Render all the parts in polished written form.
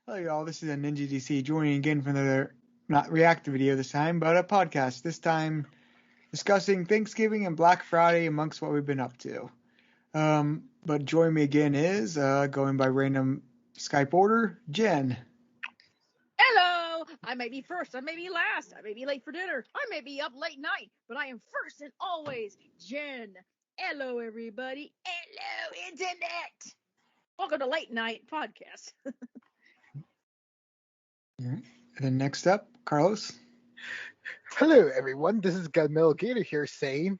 Hello, y'all. This is a Ninja DC joining again for another not reactive video this time, but a podcast. This time discussing Thanksgiving and Black Friday amongst what we've been up to. But joining me again is going by random Skype order, Jen. Hello! I may be first, I may be last, I may be late for dinner, I may be up late night, but I am first and always Jen. Hello, everybody. Hello, Internet. Welcome to Late Night Podcast. And then next up, Carlos. Hello, everyone. This is Gunmetal Gator here saying,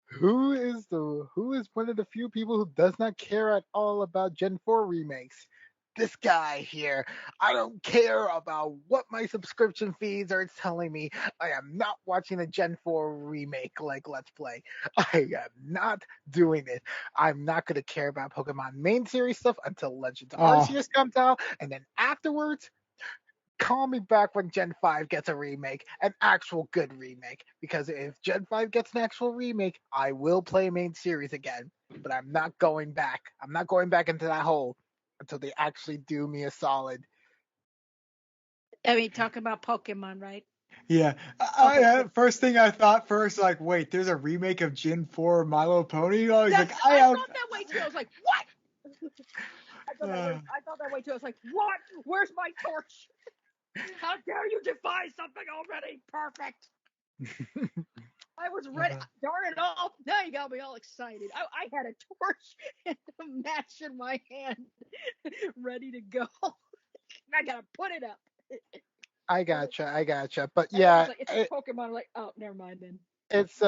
who is one of the few people who does not care at all about Gen 4 remakes? This guy here. I don't care about what my subscription fees are telling me. I am not watching a Gen 4 remake like Let's Play. I am not doing it. I'm not going to care about Pokemon main series stuff until Legends Arceus comes out, and then afterwards, call me back when Gen 5 gets a remake, an actual good remake. Because if Gen 5 gets an actual remake, I will play main series again. But I'm not going back. I'm not going back into that hole until they actually do me a solid. I mean, talk about Pokemon, right? Yeah. First thing I thought like, wait, there's a remake of Gen 4 Milo Pony? I thought that way too. I was like, what? I thought that way too. I was like, what? Where's my torch? How dare you defy something already perfect? I was ready. Darn it all. Now you got me all excited. I had a torch and a match in my hand ready to go. I gotta put it up. I gotcha. But yeah. It's a Pokemon. I'm like, oh, never mind then. It's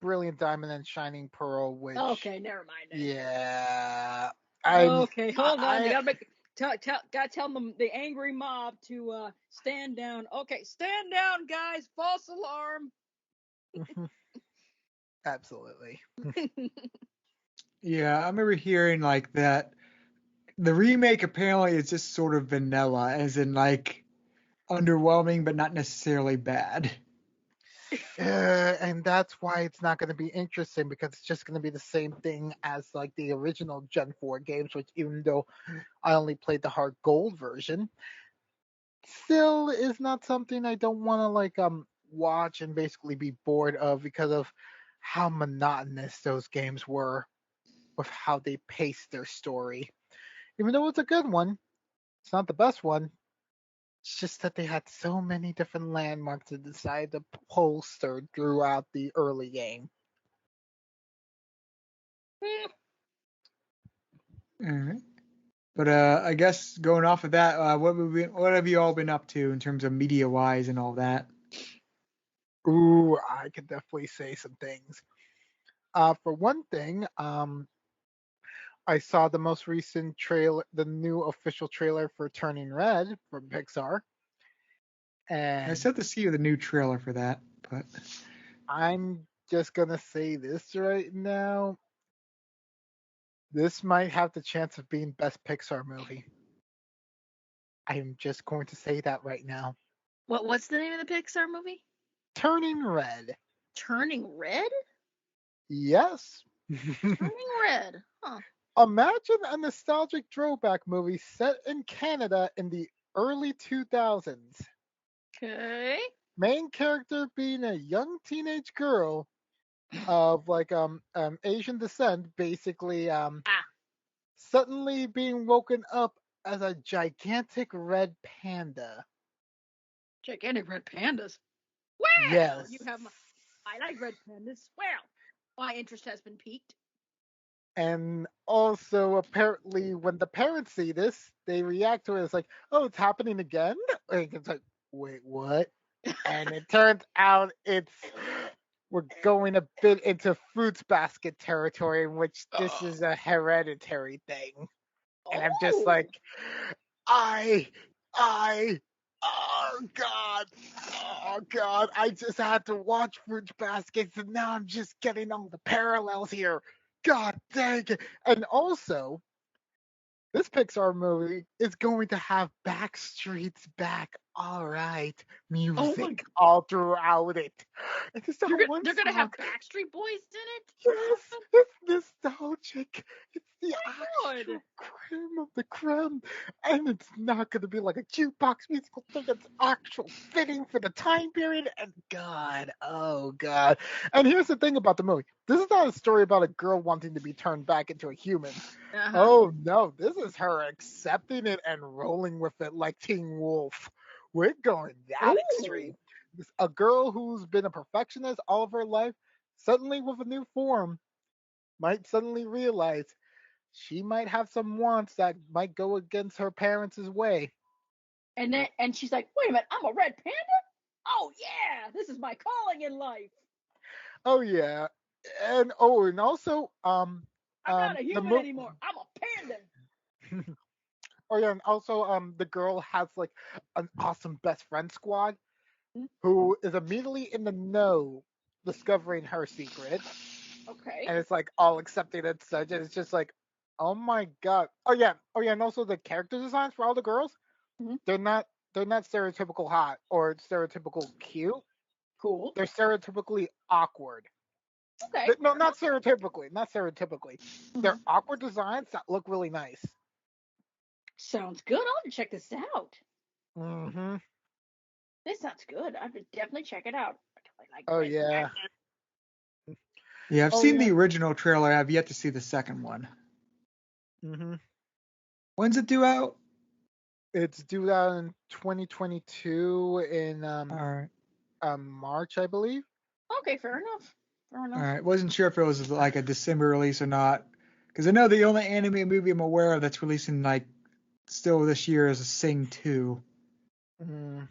Brilliant Diamond and Shining Pearl, which okay, never mind then. Yeah. Okay, hold on. You gotta tell them the angry mob to stand down. Okay, stand down, guys. False alarm. Absolutely. Yeah, I remember hearing like that. The remake apparently is just sort of vanilla, as in like underwhelming, but not necessarily bad. And that's why it's not going to be interesting, because it's just going to be the same thing as like the original Gen 4 games, which even though I only played the hard gold version, still is not something I don't want to like watch and basically be bored of because of how monotonous those games were with how they paced their story. Even though it's a good one, it's not the best one. It's just that they had so many different landmarks to decide to bolster throughout the early game. All right. But I guess going off of that, what have you all been up to in terms of media wise and all that? Ooh, I could definitely say some things. For one thing, I saw the most recent trailer, the new official trailer for Turning Red from Pixar. And I said to see the new trailer for that, but I'm just gonna say this right now. This might have the chance of being best Pixar movie. I'm just going to say that right now. What's the name of the Pixar movie? Turning Red. Turning Red? Yes. Turning Red. Huh. Imagine a nostalgic throwback movie set in Canada in the early 2000s. Okay. Main character being a young teenage girl of like Asian descent, basically suddenly being woken up as a gigantic red panda. Gigantic red pandas. Well, yes. I like red pandas. Well, my interest has been piqued. And also, apparently, when the parents see this, they react to it as like, "Oh, it's happening again." And it's like, "Wait, what?" And it turns out we're going a bit into Fruits Basket territory, in which this is a hereditary thing. And I'm just like, oh God, I just had to watch Fruits Baskets, and now I'm just getting all the parallels here. God dang it. And also, this Pixar movie is going to have Backstreet's Back all right, Oh my! music all throughout it. And just that one They're gonna have song. Backstreet Boys in it. Yes, it's nostalgic. It's the God. actual creme of the creme. And it's not going to be like a jukebox musical thing. It's actual fitting for the time period. And God, oh God. And here's the thing about the movie. This is not a story about a girl wanting to be turned back into a human. Oh no, this is her accepting it and rolling with it like Teen Wolf. We're going that extreme. A girl who's been a perfectionist all of her life, suddenly with a new form, might suddenly realize she might have some wants that might go against her parents' way. And she's like, wait a minute, I'm a red panda? Oh yeah, this is my calling in life. Oh yeah. And also I'm not a the human anymore. I'm a panda. oh yeah, and also the girl has like an awesome best friend squad who is immediately in the know discovering her secret. Okay. And it's like all accepting and such. And it's just like, oh my god. Oh yeah, and also the character designs for all the girls, Mhm. they're not stereotypical hot or stereotypical cute. Cool. They're stereotypically awkward. Okay. No, not stereotypically. Not stereotypically. They're Mhm. awkward designs that look really nice. Sounds good. I'll have to check this out. Mm-hmm. This sounds good. I have to definitely check it out. I like Oh red yeah. panda. Yeah, I've Oh seen yeah. the original trailer. I've yet to see the second one. Mm-hmm. When's it due out? It's due out in 2022 in All right. March, I believe. Okay, fair enough. Fair All enough. right. Wasn't sure if it was like a December release or not. Because I know the only anime movie I'm aware of that's releasing like still this year is Sing 2. Mm,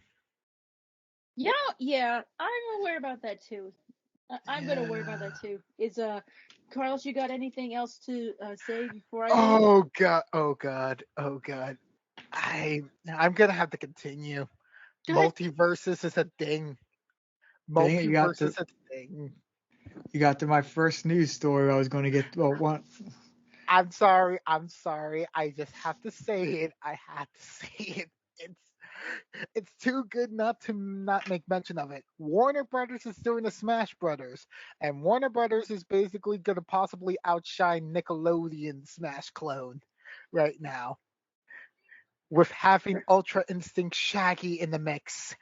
Yeah, I'm aware about that too. I'm gonna worry about Yeah. that too. Is Carlos, you got anything else to say before I go? Oh god, oh god, oh god. I'm gonna have to continue. Go ahead. Multiverses is a thing. Dang it, Multiverse is a thing. you got to my first news story I was going to get. Well, one. I'm sorry, I'm sorry. I just have to say it. I have to say it. It's too good not to not make mention of it. Warner Brothers is doing the Smash Brothers, and Warner Brothers is basically gonna possibly outshine Nickelodeon Smash clone right now with having Ultra Instinct Shaggy in the mix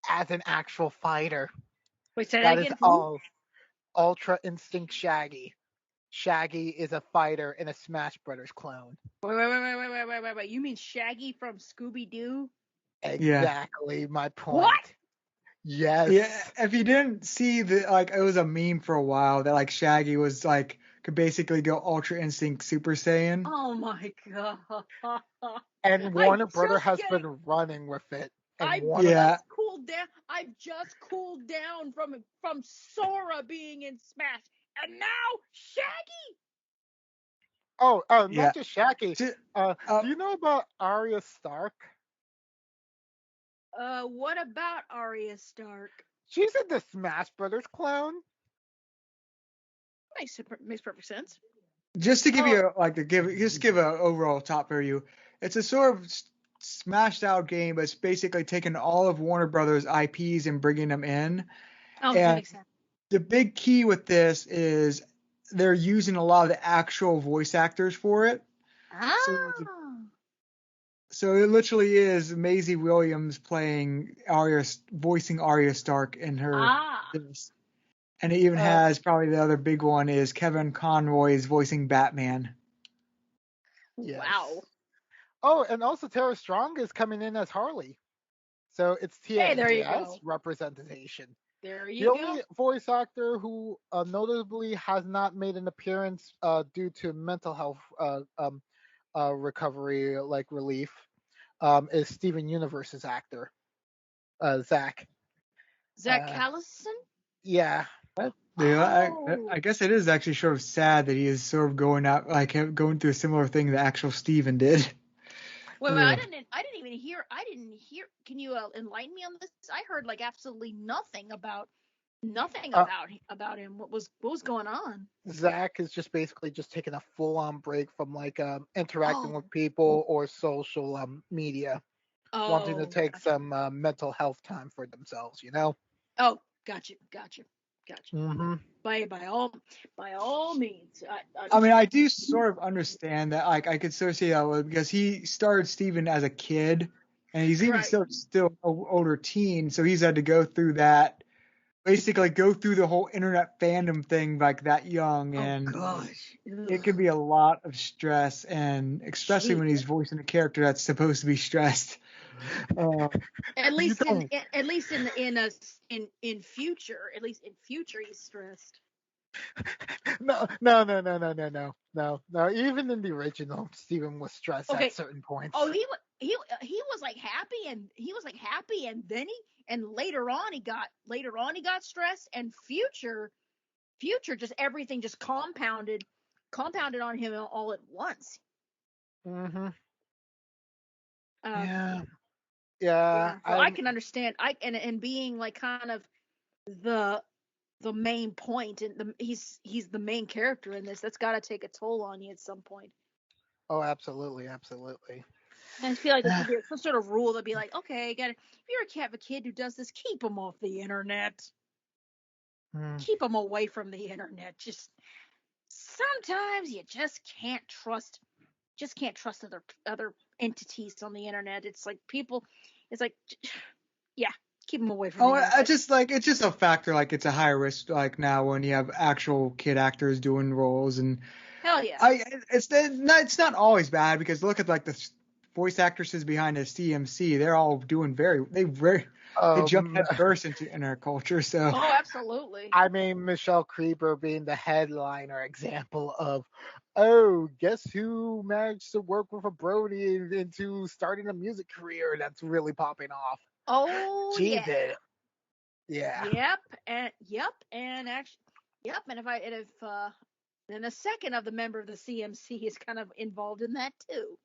as an actual fighter. Wait, say that That is again. Who? all. Ultra Instinct Shaggy. Shaggy is a fighter in a Smash Brothers clone. Wait. You mean Shaggy from Scooby Doo? Yeah. Exactly my point. What? Yes. Yeah. If you didn't see like it was a meme for a while that like Shaggy was like could basically go Ultra Instinct Super Saiyan. Oh my god. And I'm Warner Brother just has getting. been running with it. And I've Warner Yeah. just cooled down. I've just cooled down from Sora being in Smash, and now Shaggy. Yeah. not just Shaggy. Ju- Do you know about Arya Stark? What about Arya Stark? She's in the Smash Brothers clone. Makes perfect sense. Just to give Oh, you like to give a overall top review, it's a sort of smashed out game, but it's basically taking all of Warner Brothers IPs and bringing them in. Oh, that And makes sense. the big key with this is they're using a lot of the actual voice actors for it. So, Ah. so it literally is Maisie Williams voicing Arya Stark in her Ah. this. And it even uh, has probably the other big one is Kevin Conroy is voicing Batman. yes. Wow. Oh, and also Tara Strong is coming in as Harley. So it's Hey, there you TNS go. representation. There The you only go. voice actor who notably has not made an appearance due to mental health recovery, like relief, is Steven Universe's actor, Zach. Zach Uh, Callison? yeah. Yeah, Oh. I guess it is actually sort of sad that he is sort of going through a similar thing that actual Steven did. Wait, I Ugh. didn't even hear. I didn't hear. Can you enlighten me on this? I heard like absolutely nothing about Uh, about him. What was going on? Zach is just basically just taking a full on break from like interacting Oh, with people or social media. wanting to Oh, take gotcha. some mental health time for themselves, you know? Oh, gotcha. Mm-hmm. By all means. I mean, I do sort of understand that. Like, I could sort of see that because he started Steven as a kid, and he's even Right. still an older teen, so he's had to go through that, basically go through the whole internet fandom thing like that young, Oh and gosh. it Ugh. can be a lot of stress, and especially when he's Jeez. voicing a character that's supposed to be stressed. At You least don't. in future, at least in future, he's stressed. No. Even in the original, Steven was stressed at Okay. certain points. Oh, he was like happy, and then later on he got stressed, and future just everything just compounded on him all at once. Mm-hmm. Um, Yeah. Yeah. yeah, so I can understand. And being like kind of the main point, and he's the main character in this. That's got to take a toll on you at some point. Oh, absolutely. And I feel like there should be some sort of rule that'd be like, okay, if you have a kid who does this, keep them off the internet. Keep them away from the internet. Just sometimes you just can't trust other entities on the internet. It's like people, it's like, yeah, keep them away from the Oh, I internet. just like it's just a factor. Like it's a high risk. Like now when you have actual kid actors doing roles, and Hell yeah. it's not always bad because look at like the voice actresses behind the CMC. They're all doing they jump Um, head first into internet culture. So Oh, absolutely. I mean, Michelle Creeper being the headliner example of, oh, guess who managed to work with a Brody into starting a music career that's really popping off? Oh She yeah. did it. Yeah. And actually, if then a second of the member of the CMC is kind of involved in that too.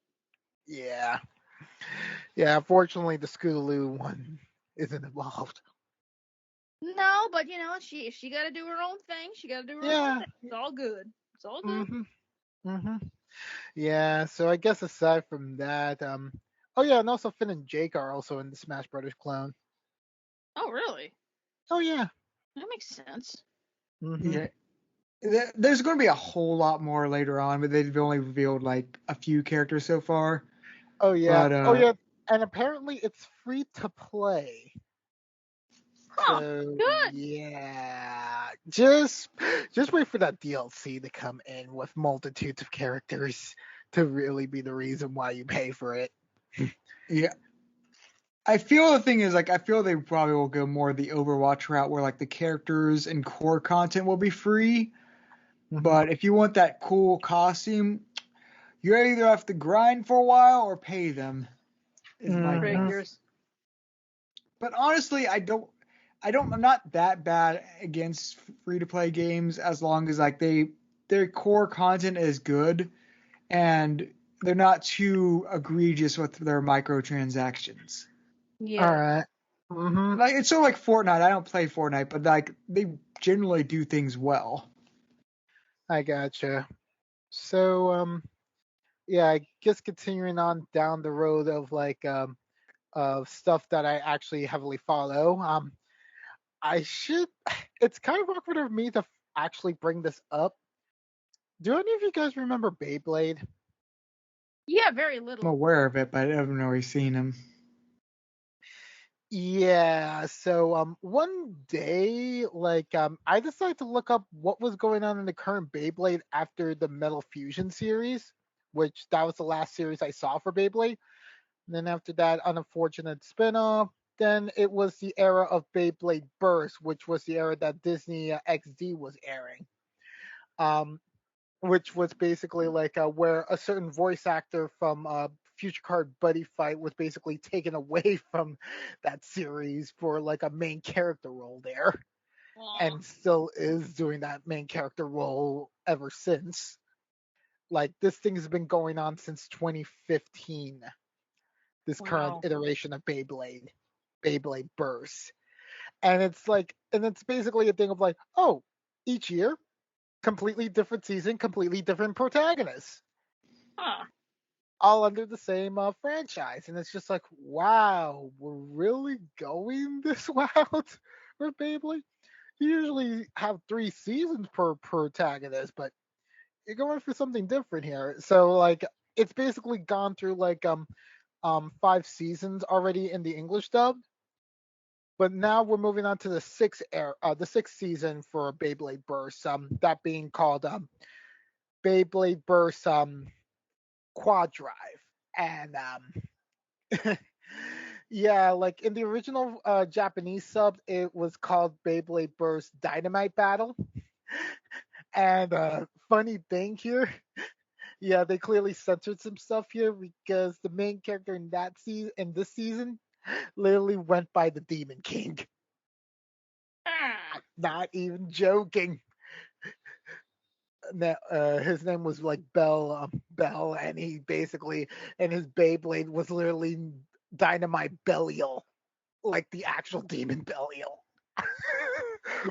Yeah. Yeah. Fortunately, the Scootaloo one isn't involved. No, but she got to do her own thing. She got to do her own Yeah. thing. It's all good. It's all good. Mm-hmm. Mm-hmm. Yeah. So I guess aside from that, oh yeah, and also Finn and Jake are also in the Smash Brothers clone. Oh, really? Oh yeah. That makes sense. Mm-hmm. yeah, there's going to be a whole lot more later on, but they've only revealed like a few characters so far. Oh yeah. But Oh yeah. And apparently it's free to play. Huh. So Good. yeah, just wait for that DLC to come in with multitudes of characters to really be the reason why you pay for it. yeah, I feel the thing is like I feel they probably will go more the Overwatch route where like the characters and core content will be free. But if you want that cool costume, you either have to grind for a while or pay them. Is my Mhm. guess. Figures. But honestly, I'm not that bad against free to play games as long as like their core content is good and they're not too egregious with their microtransactions. Yeah. All right. Mm-hmm. Like it's sort of like Fortnite. I don't play Fortnite, but like they generally do things well. I gotcha. So yeah, I guess continuing on down the road of of stuff that I actually heavily follow. I should. It's kind of awkward of me to actually bring this up. Do any of you guys remember Beyblade? Yeah, very I'm little. aware of it, but I haven't really seen them. Yeah, so one day I decided to look up what was going on in the current Beyblade after the Metal Fusion series, which that was the last series I saw for Beyblade. And then after that unfortunate spin-off, then it was the era of Beyblade Burst, which was the era that Disney XD was airing. Um which was basically where a certain voice actor from Future Card Buddy Fight was basically taken away from that series for like a main character role there, Aw. and still is doing that main character role ever since. Like this thing has been going on since 2015. This current Wow. iteration of Beyblade Burst, and it's basically a thing of like, oh, each year completely different season, completely different protagonists. Huh. all under the same franchise, and it's just like, wow, we're really going this route for Beyblade. You usually have 3 seasons per protagonist, but you're going for something different here. So like, it's basically gone through like 5 seasons already in the English dub, but now we're moving on to the sixth season for Beyblade Burst. That being called Beyblade Burst Quad Drive, and yeah, like in the original Japanese sub, it was called Beyblade Burst Dynamite Battle. And funny thing here, yeah, they clearly censored some stuff here because the main character in this season, literally went by the Demon King. Not even joking. His name was like Bell, and he basically, and his Beyblade was literally Dynamite Belial, like the actual Demon Belial.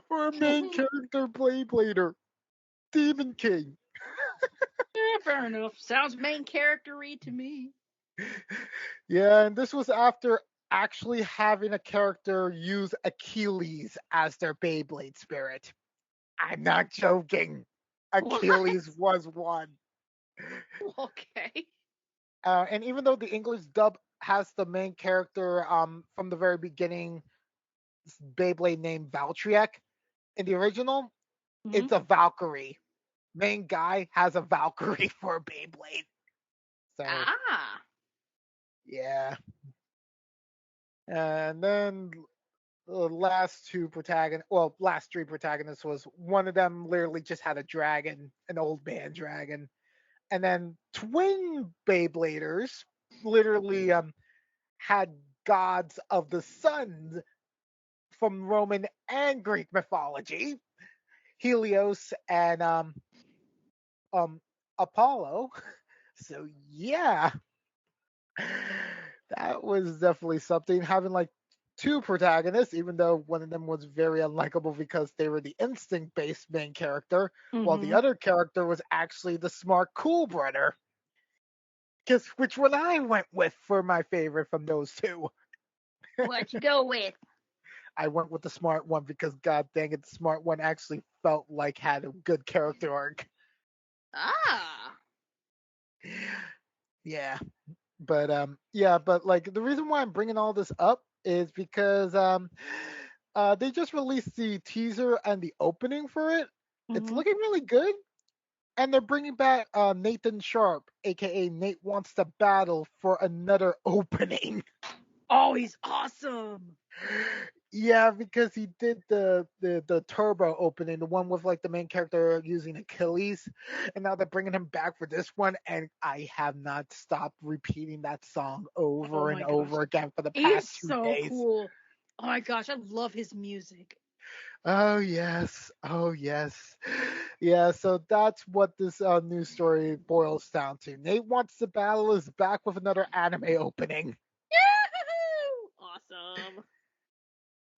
For a main character Beyblader, Demon King. Yeah, fair enough. Sounds main character-y to me. Yeah, and this was after actually having a character use Achilles as their Beyblade spirit. I'm not joking. Achilles was one. Okay. And even though the English dub has the main character from the very beginning, Beyblade named Valtryek, in the original, it's a Valkyrie. Main guy has a Valkyrie for a Beyblade. So yeah. And then the last three protagonists was one of them literally just had a dragon, an old man dragon. And then twin Beybladers literally had gods of the sun from Roman and Greek mythology, Helios and um Apollo. So yeah, that was definitely something. Having like two protagonists, even though one of them was very unlikable because they were the instinct based main character, while the other character was actually the smart cool brother. Guess which one I went with for my favorite from those two? What'd you go with? I went with the smart one because god dang it, the smart one actually felt like had a good character arc. Yeah. But like the reason why I'm bringing all this up is because they just released the teaser and the opening for it. It's looking really good. And they're bringing back Nathan Sharp, aka Nate Wants to Battle, for another opening. Oh, he's awesome. Yeah, because he did the turbo opening, the one with like the main character using Achilles, and now they're bringing him back for this one, and I have not stopped repeating that song over and over again for the past He's 2 so days. cool. Oh my gosh, I love his music. Oh yes, yeah. So that's what this news story boils down to. Nate Wants to Battle is back with another anime opening. Yahoo! Awesome.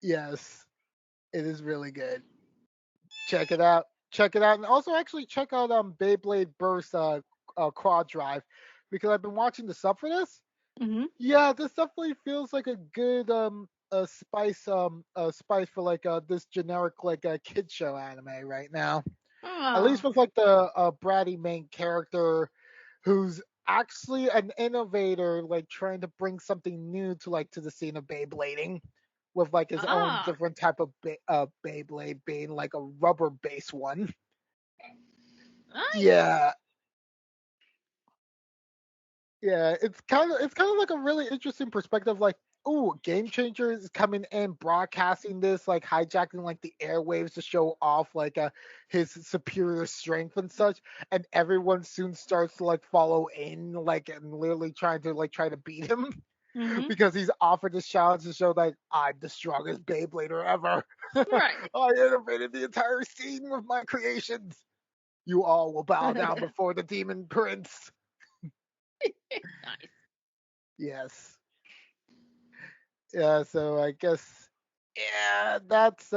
Yes, it is really good. Check it out. Check it out, and also actually check out Beyblade Burst Quad Drive, because I've been watching the sub for this. Yeah, this definitely feels like a good spice for like this generic like kid show anime right now. At least with like the bratty main character who's actually an innovator, like trying to bring something new to the scene of Beyblading, with like his own different type of Beyblade, being like a rubber based one. Yeah. Yeah, it's kind of like a really interesting perspective. Like, ooh, Game Changer is coming in, broadcasting this, like hijacking like the airwaves to show off like his superior strength and such, and everyone soon starts to like follow in, like, and literally try to beat him because he's offered this challenge to show like I'm the strongest Beyblader ever. Right. I innovated the entire scene with my creations. You all will bow down before the Demon Prince. Nice. Yes. Yeah, so I guess, yeah, that's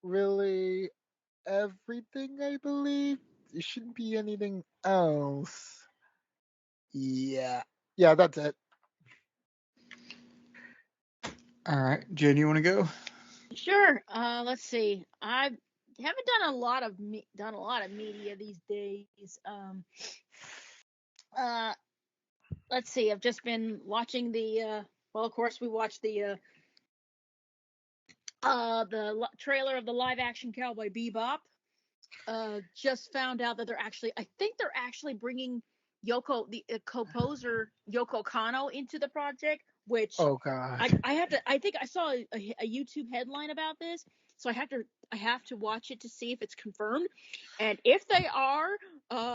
really everything, I believe. There shouldn't be anything else. Yeah. Yeah, that's it. All right, Jen, you want to go? Sure. Let's see. I haven't done a lot of media these days. Uh, let's see. I've just been watching the. Well, of course, we watched the trailer of the live action Cowboy Bebop. Just found out that I think they're actually bringing the composer Yoko Kanno into the project, which Oh God. I think I saw a YouTube headline about this, so I have to watch it to see if it's confirmed, and if they are,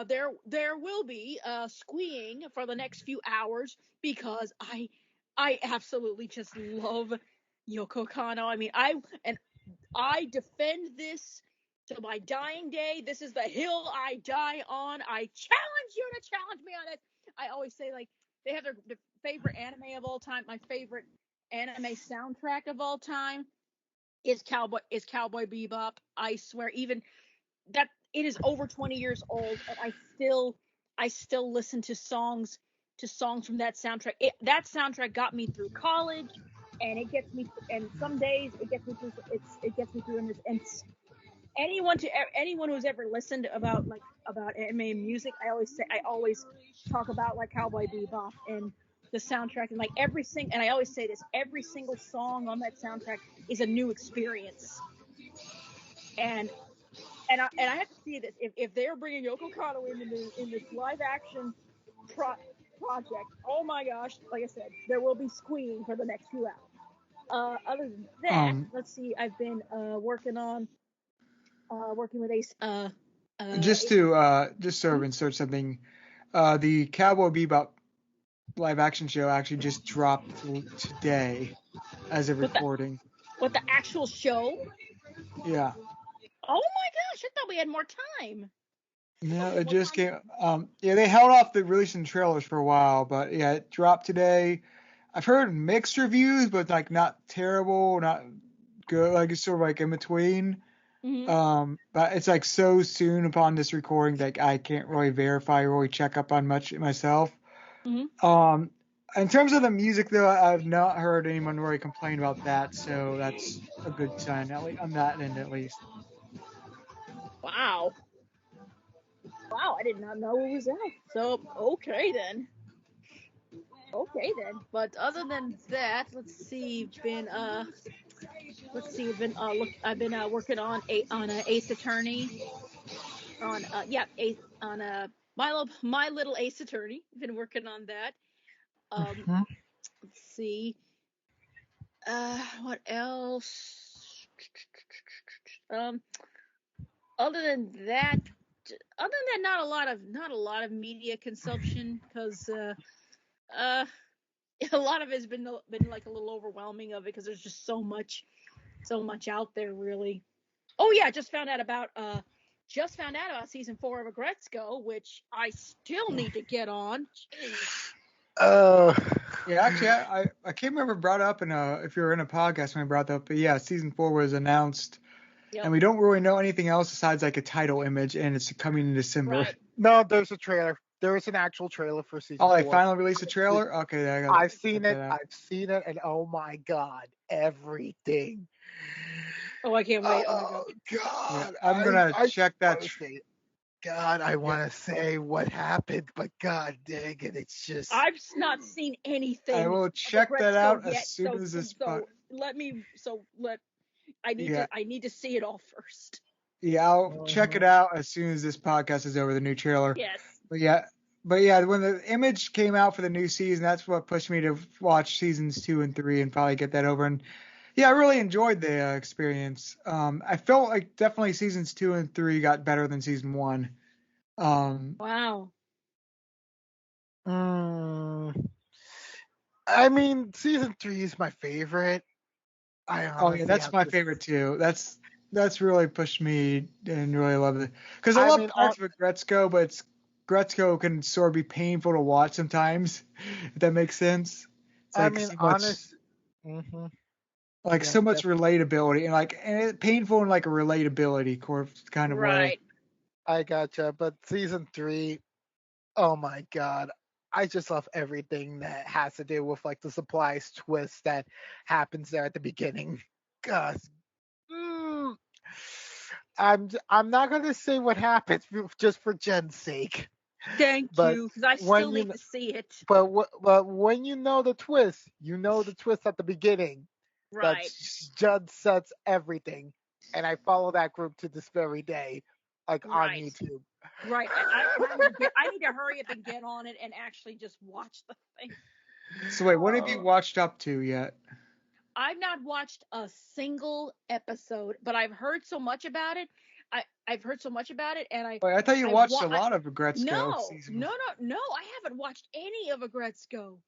there will be squeeing for the next few hours because I absolutely just love Yoko Kanno. I mean, I defend this to my dying day. This is the hill I die on. I challenge you to challenge me on it. I always say, like, they have their favorite anime of all time. My favorite anime soundtrack of all time is Cowboy Bebop. I swear, even that it is over 20 years old, and I still listen to songs from that soundtrack. That soundtrack got me through college, and it gets me. And some days it gets me through. It gets me through. And anyone who's ever listened about anime music, I always talk about like Cowboy Bebop and the soundtrack, and like and I always say this, every single song on that soundtrack is a new experience. And I have to see this if they're bringing Yoko Kanno in this live action project. Oh my gosh! Like I said, there will be squeeing for the next few hours. Other than that, let's see. I've been working with Ace. Just to insert something, the Cowboy Bebop live action show actually just dropped today as of recording. What, the actual show? Yeah. Oh my gosh! I thought we had more time. No, it just came. Yeah, they held off the releasing trailers for a while, but yeah, it dropped today. I've heard mixed reviews, but like not terrible, not good. Like it's sort of like in between. Mm-hmm. But it's like so soon upon this recording that I can't really verify or really check up on much myself. Mm-hmm. In terms of the music though, I've not heard anyone really complain about that, so that's a good sign, at least on that end at least. Wow. Wow, I did not know it was out. So okay then. But other than that, let's see. I've been working on Ace Attorney my little Ace Attorney. Been working on that. Let's see. What else? Other than that, not a lot of media consumption because a lot of it's been like a little overwhelming of it because there's just so much out there really. Oh yeah, just found out about season 4 of Agretzko, which I still need to get on. Yeah, actually, I can't remember brought up if you were in a podcast when I brought that up, but yeah, season 4 was announced, and we don't really know anything else besides like a title image, and it's coming in December. Right. No, there's a trailer. There is an actual trailer for season 4. Oh, they finally released a trailer? Okay, I've seen it, and oh my God, everything. Oh, I can't wait. Oh God. Yeah, I'm gonna check that. God, I want to say what happened, but God dang it, it's just. I've not seen anything. I will check that out as soon as this. I need to see it all first. Yeah, I'll check it out as soon as this podcast is over. The new trailer. Yes. But yeah, when the image came out for the new season, that's what pushed me to watch seasons 2 and 3 and probably get that over. And yeah, I really enjoyed the experience. I felt like definitely seasons 2 and 3 got better than season 1. Wow. I mean, season 3 is my favorite. That's my favorite too. That's really pushed me and really love it because I love parts of Agretzko, but Agretzko can sort of be painful to watch sometimes. If that makes sense. It's like so much relatability and painful and like a relatability kind of way. I gotcha, but season 3, oh my God, I just love everything that has to do with like the supplies twist that happens there at the beginning. Gosh, mm, I'm not gonna say what happens just for Jen's sake, Thank but you, because I when still need to see it. but when you know the twist, you know the twist at the beginning that Right. Jen sets everything, and I follow that group to this very day, like on Right. YouTube. Right. I need to hurry up and get on it and actually just watch the thing. So wait, what have you watched up to yet? I've not watched a single episode, but I've heard so much about it. I've heard so much about it, and Wait, I thought you watched a lot of Agretzko season. No, I haven't watched any of Agretzko.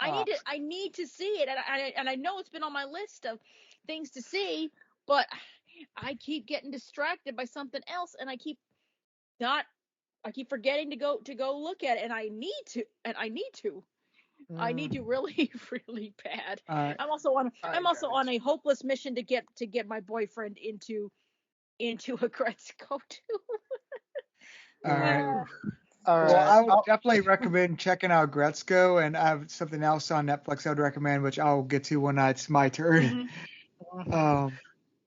Uh, I need to see it, and I know it's been on my list of things to see, but I keep getting distracted by something else, and I keep forgetting to go look at it, and I need to, I need to really, really bad. I'm also on a hopeless mission to get my boyfriend into Agretzko too. All right. all Well, right. I would definitely recommend checking out Gretzko, and I have something else on Netflix I would recommend, which I'll get to when it's my turn.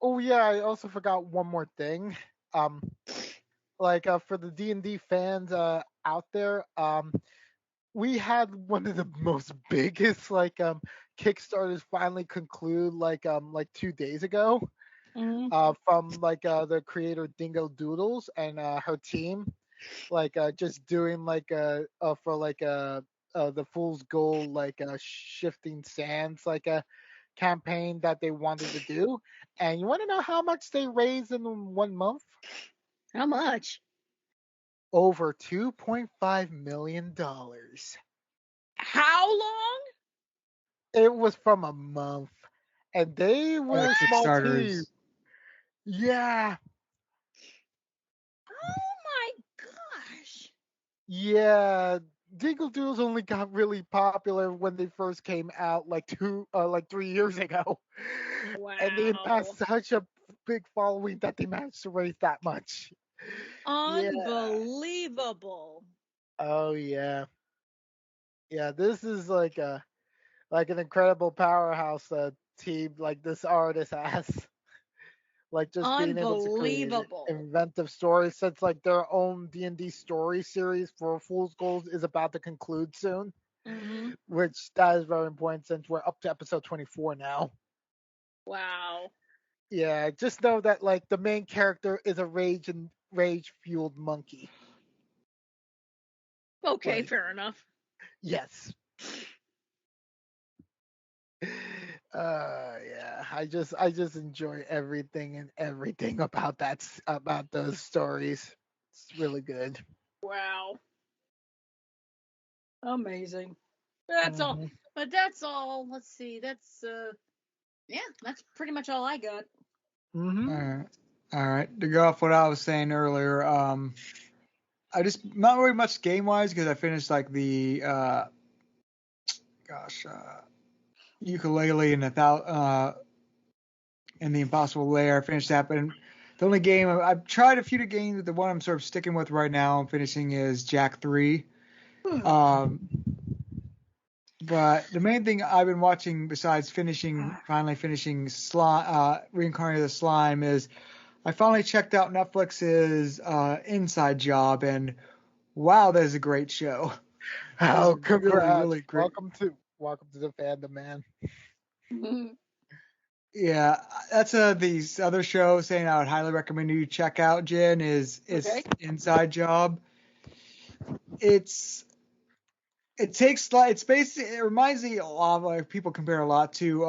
Oh yeah, I also forgot one more thing. For the D&D fans out there, we had one of the most biggest Kickstarters finally conclude like 2 days ago. From the creator Dingo Doodles and her team, just doing the Fool's Gold shifting sands campaign that they wanted to do. And you want to know how much they raised in 1 month? How much? Over $2.5 million. How long? It was from a month, and they were a small team. Kickstarters. Yeah. Oh my gosh. Yeah, Dingle Doodles only got really popular when they first came out, like 3 years ago. Wow. And they had such a big following that they managed to raise that much. Unbelievable. Oh yeah, yeah. This is like an incredible powerhouse team like this artist has. Like just being able to create inventive stories, since like their own D&D story series for Fool's Gold is about to conclude soon, which that is very important since we're up to episode 24 now. Wow. Yeah, just know that like the main character is a rage fueled monkey. Okay, fair enough. Yes. Yeah, I just enjoy everything about those stories. It's really good. Wow. Amazing. That's all. But that's all. Let's see. That's that's pretty much all I got. All right. To go off what I was saying earlier, I just not really much game wise because I finished like the ukulele and and the Impossible Lair. I finished that, but the only game I've tried a few games. The one I'm sort of sticking with right now, I'm finishing is Jack 3. But the main thing I've been watching besides finally finishing Reincarnated the Slime is I finally checked out Netflix's Inside Job, and wow, that is a great show. Oh, congrats. Really, really great. Welcome to the fandom, man. Yeah, that's these other shows saying I would highly recommend you check out, Jen, is Inside Job. It reminds me a lot of like people compare a lot to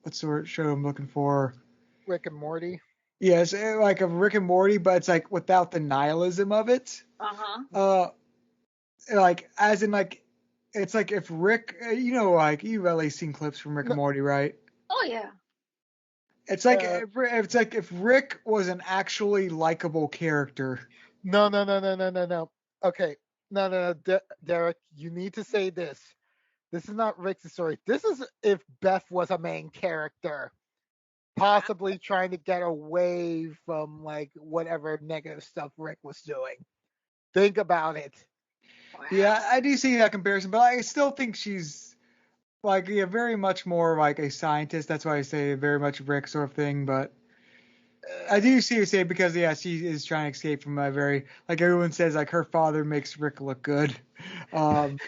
what's the word show I'm looking for? Rick and Morty. Yeah, it's like a Rick and Morty, but it's like without the nihilism of it. Like as in like it's like if Rick, like you've at least seen clips from Rick and Morty, right? Oh yeah. It's like if Rick was an actually likable character. No. Okay, no, Derek, you need to say this. This is not Rick's story. This is if Beth was a main character, possibly trying to get away from like whatever negative stuff Rick was doing. Think about it. Yeah, I do see that comparison, but I still think she's like very much more like a scientist. That's why I say very much Rick sort of thing. But I do see you say because she is trying to escape from a very like everyone says like her father makes Rick look good.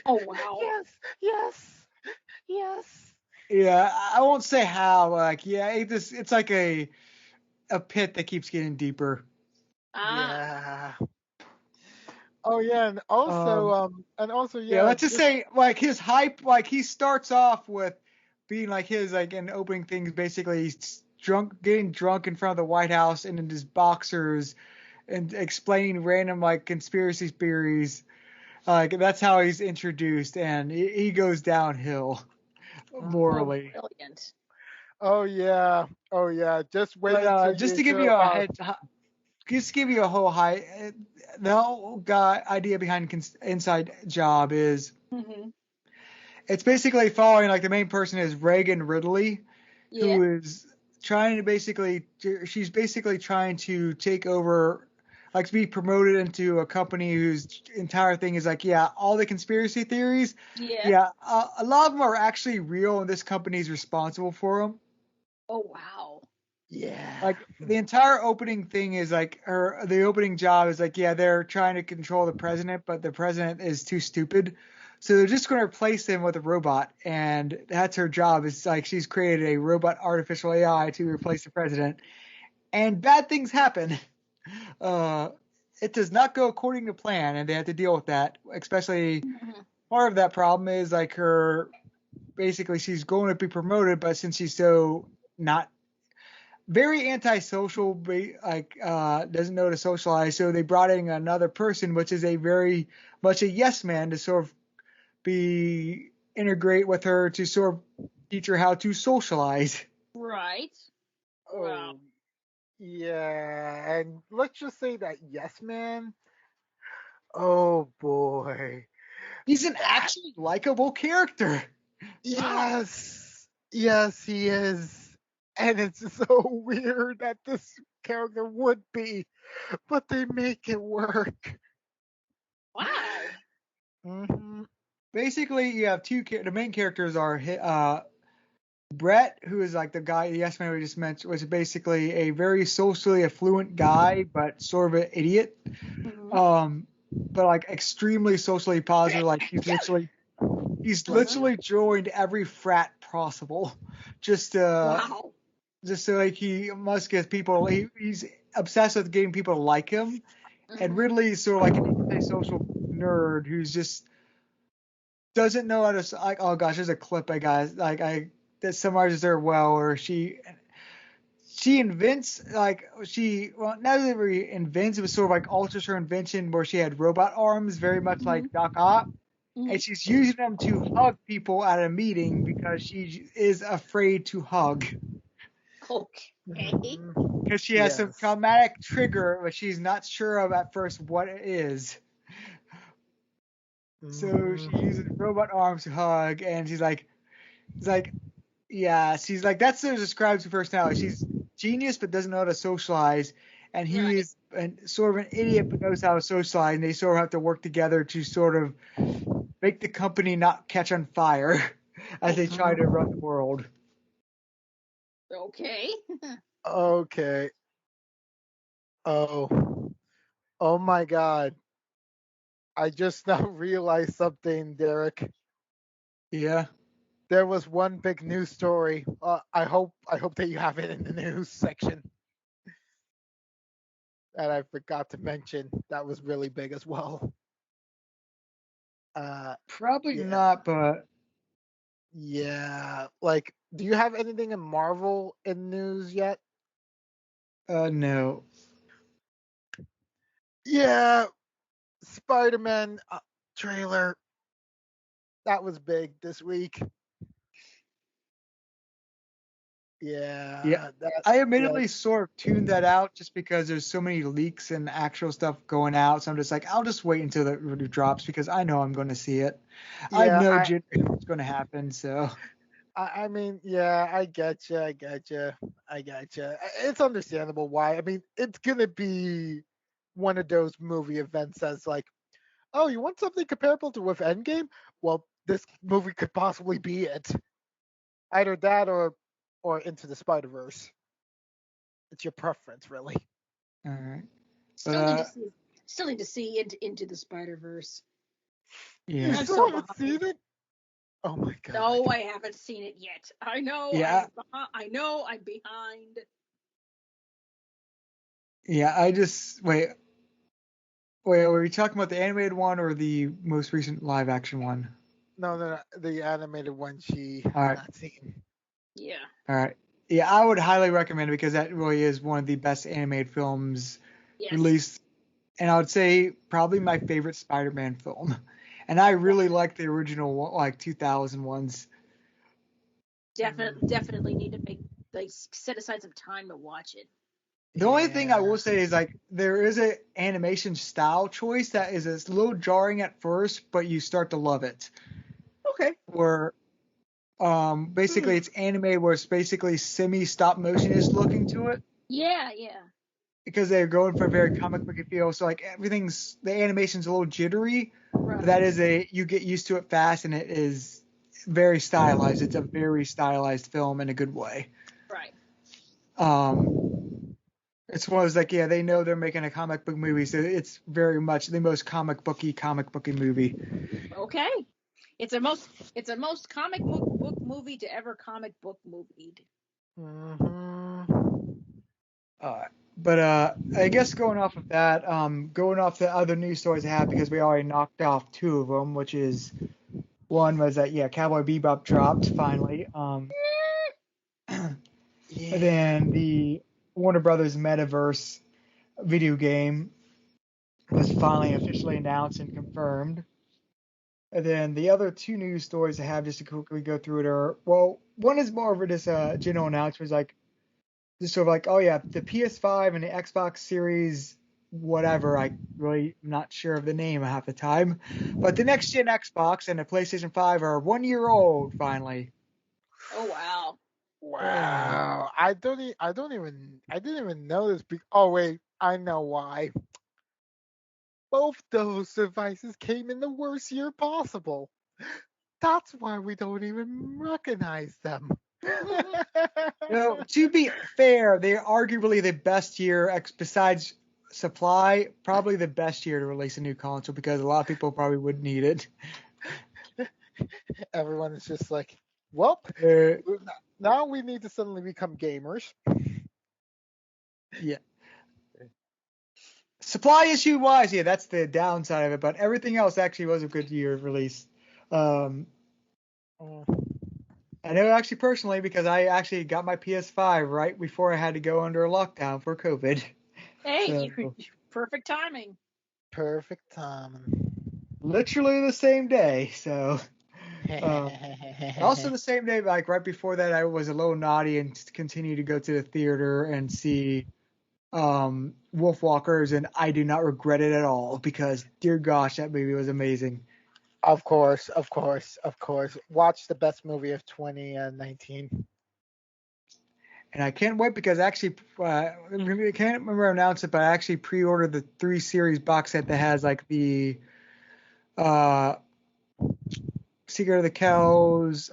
Oh wow. Yes. Yeah, I won't say how. Like it's like a pit that keeps getting deeper. Ah. Yeah. Oh yeah, and also Yeah, yeah, let's just say like his hype, like he starts off with being like his like in opening things basically he's getting drunk in front of the White House and in his boxers and explaining random like conspiracy theories. Like that's how he's introduced, and he goes downhill Oh, morally. brilliant. oh yeah. Just wait But until just you to give hear you a about. head, just to give you a whole the whole guy idea behind Inside Job is Mm-hmm. it's basically following like the main person is Reagan Ridley, Yeah. who is trying to she's basically trying to take over, like to be promoted into a company whose entire thing is like, yeah, all the conspiracy theories, Yeah. yeah, a lot of them are actually real, and this company is responsible for them. Oh wow. Yeah. Like the entire opening thing is like the opening job is like, yeah, they're trying to control the president, but the president is too stupid. So they're just going to replace him with a robot, and that's her job. It's like she's created a robot artificial AI to replace the president, and bad things happen. Uh, it does not go according to plan, and they have to deal with that. Especially Mm-hmm. part of that problem is like basically she's going to be promoted, but since she's so not very antisocial, like doesn't know to socialize. So they brought in another person, which is a very much a yes man to sort of be integrate with her to sort of teach her how to socialize. Right. Wow. Oh yeah, and let's just say that yes man. Oh boy. He's an That actually likable character. Wow. yes he is, and it's so weird that this character would be, but they make it work. Wow. Hmm. Basically, you have the main characters are Brett, who is like the guy, the yes man we just mentioned, was basically a very socially affluent guy, but sort of an idiot. Mm-hmm. But like extremely socially positive. Like he's Mm-hmm. literally joined every frat possible, just Wow. just so like he must get people. He's obsessed with getting people to like him. And Mm-hmm. Ridley is sort of like an antisocial nerd who's just doesn't know how to like. Oh gosh, there's a clip I got like I that summarizes her well, where she invents like well not really invents, it was sort of like alters her invention where she had robot arms very much Mm-hmm. like Doc Ock, Mm-hmm. and she's using them to hug people at a meeting because she is afraid to hug Okay. because she has some Yes. traumatic trigger but she's not sure of at first what it is. So she uses Mhm. robot arms to hug, and she's like, yeah, she's like that's what describes her personality. She's genius but doesn't know how to socialize, and he Right. is sort of an idiot but knows how to socialize, and they sort of have to work together to sort of make the company not catch on fire as they try to run the world. Okay. Okay. Oh. Oh my God. I just now realized something, Derek. Yeah. There was one big news story. I hope that you have it in the news section that I forgot to mention. That was really big as well. Uh, Probably yeah, not, but yeah. Like, do you have anything in Marvel in news yet? no. Yeah, Spiderman trailer. That was big this week. Yeah. Yeah, that. I Yeah, admittedly sort of tuned that out just because there's so many leaks and actual stuff going out. So I'm just like, I'll just wait until it really drops because I know I'm going to see it. I yeah. know generally what's going to happen. So I mean, yeah, I getcha. It's understandable why. I mean, it's gonna be one of those movie events that's like, oh, you want something comparable to with Endgame? Well, this movie could possibly be it. Either that or Into the Spider-Verse. It's your preference, really. All right. Still need to see into the Spider-Verse. Yeah. You I'm still so haven't behind. seen it? Oh my god. No, I haven't seen it yet. I know. Yeah. I know. I'm behind. Yeah. I just wait. Were you talking about the animated one or the most recent live action one? No, the animated one she All has right. not seen. Yeah. All right. Yeah, I would highly recommend it because that really is one of the best animated films Yes. released, and I would say probably my favorite Spider-Man film. And I really like the original, like 2000 ones. Definitely need to set aside some time to watch it. The only thing I will say is like there is a animation style choice that is a little jarring at first, but you start to love it. Okay. Where basically it's animated where it's basically semi stop motion is looking to it. Yeah. Because they're going for a very comic booky feel. So like the animation's a little jittery, Right. but that is you get used to it fast, and it is very stylized. It's a very stylized film in a good way. Right. It's one of those like, yeah, they know they're making a comic book movie, so it's very much the most comic booky movie. Okay. It's a most comic book movie to ever comic book movied. Mm-hmm. But I guess going off of that, going off the other news stories I have, because we already knocked off two of them, which is one was that Cowboy Bebop dropped finally. And then the Warner Brothers Metaverse video game was finally officially announced and confirmed. And then the other two news stories I have, just to quickly go through it, are, well, one is more of this general announcement, like just sort of like, oh yeah, the PS5 and the Xbox Series, whatever, I really not sure of the name half the time, but the next gen Xbox and the PlayStation 5 are 1 year old finally. Oh wow. Wow. I didn't even know this. Oh wait, I know why. Both those devices came in the worst year possible. That's why we don't even recognize them. To be fair, they're arguably the best year, besides supply, probably the best year to release a new console, because a lot of people probably would need it. Everyone is just like, well, now we need to suddenly become gamers. Yeah. Supply issue wise, that's the downside of it, but everything else actually was a good year of release. I know actually personally because I actually got my PS5 right before I had to go under a lockdown for COVID. Hey, perfect timing. Perfect timing. Literally the same day, so. Also the same day, like right before that, I was a little naughty and continued to go to the theater and see Wolfwalkers, and I do not regret it at all because, dear gosh, that movie was amazing. Of course. Watch the best movie of 2019. And I can't wait because actually, I can't remember announce it, but I actually pre-ordered the 3 series box set that has like the Secret of the Cows,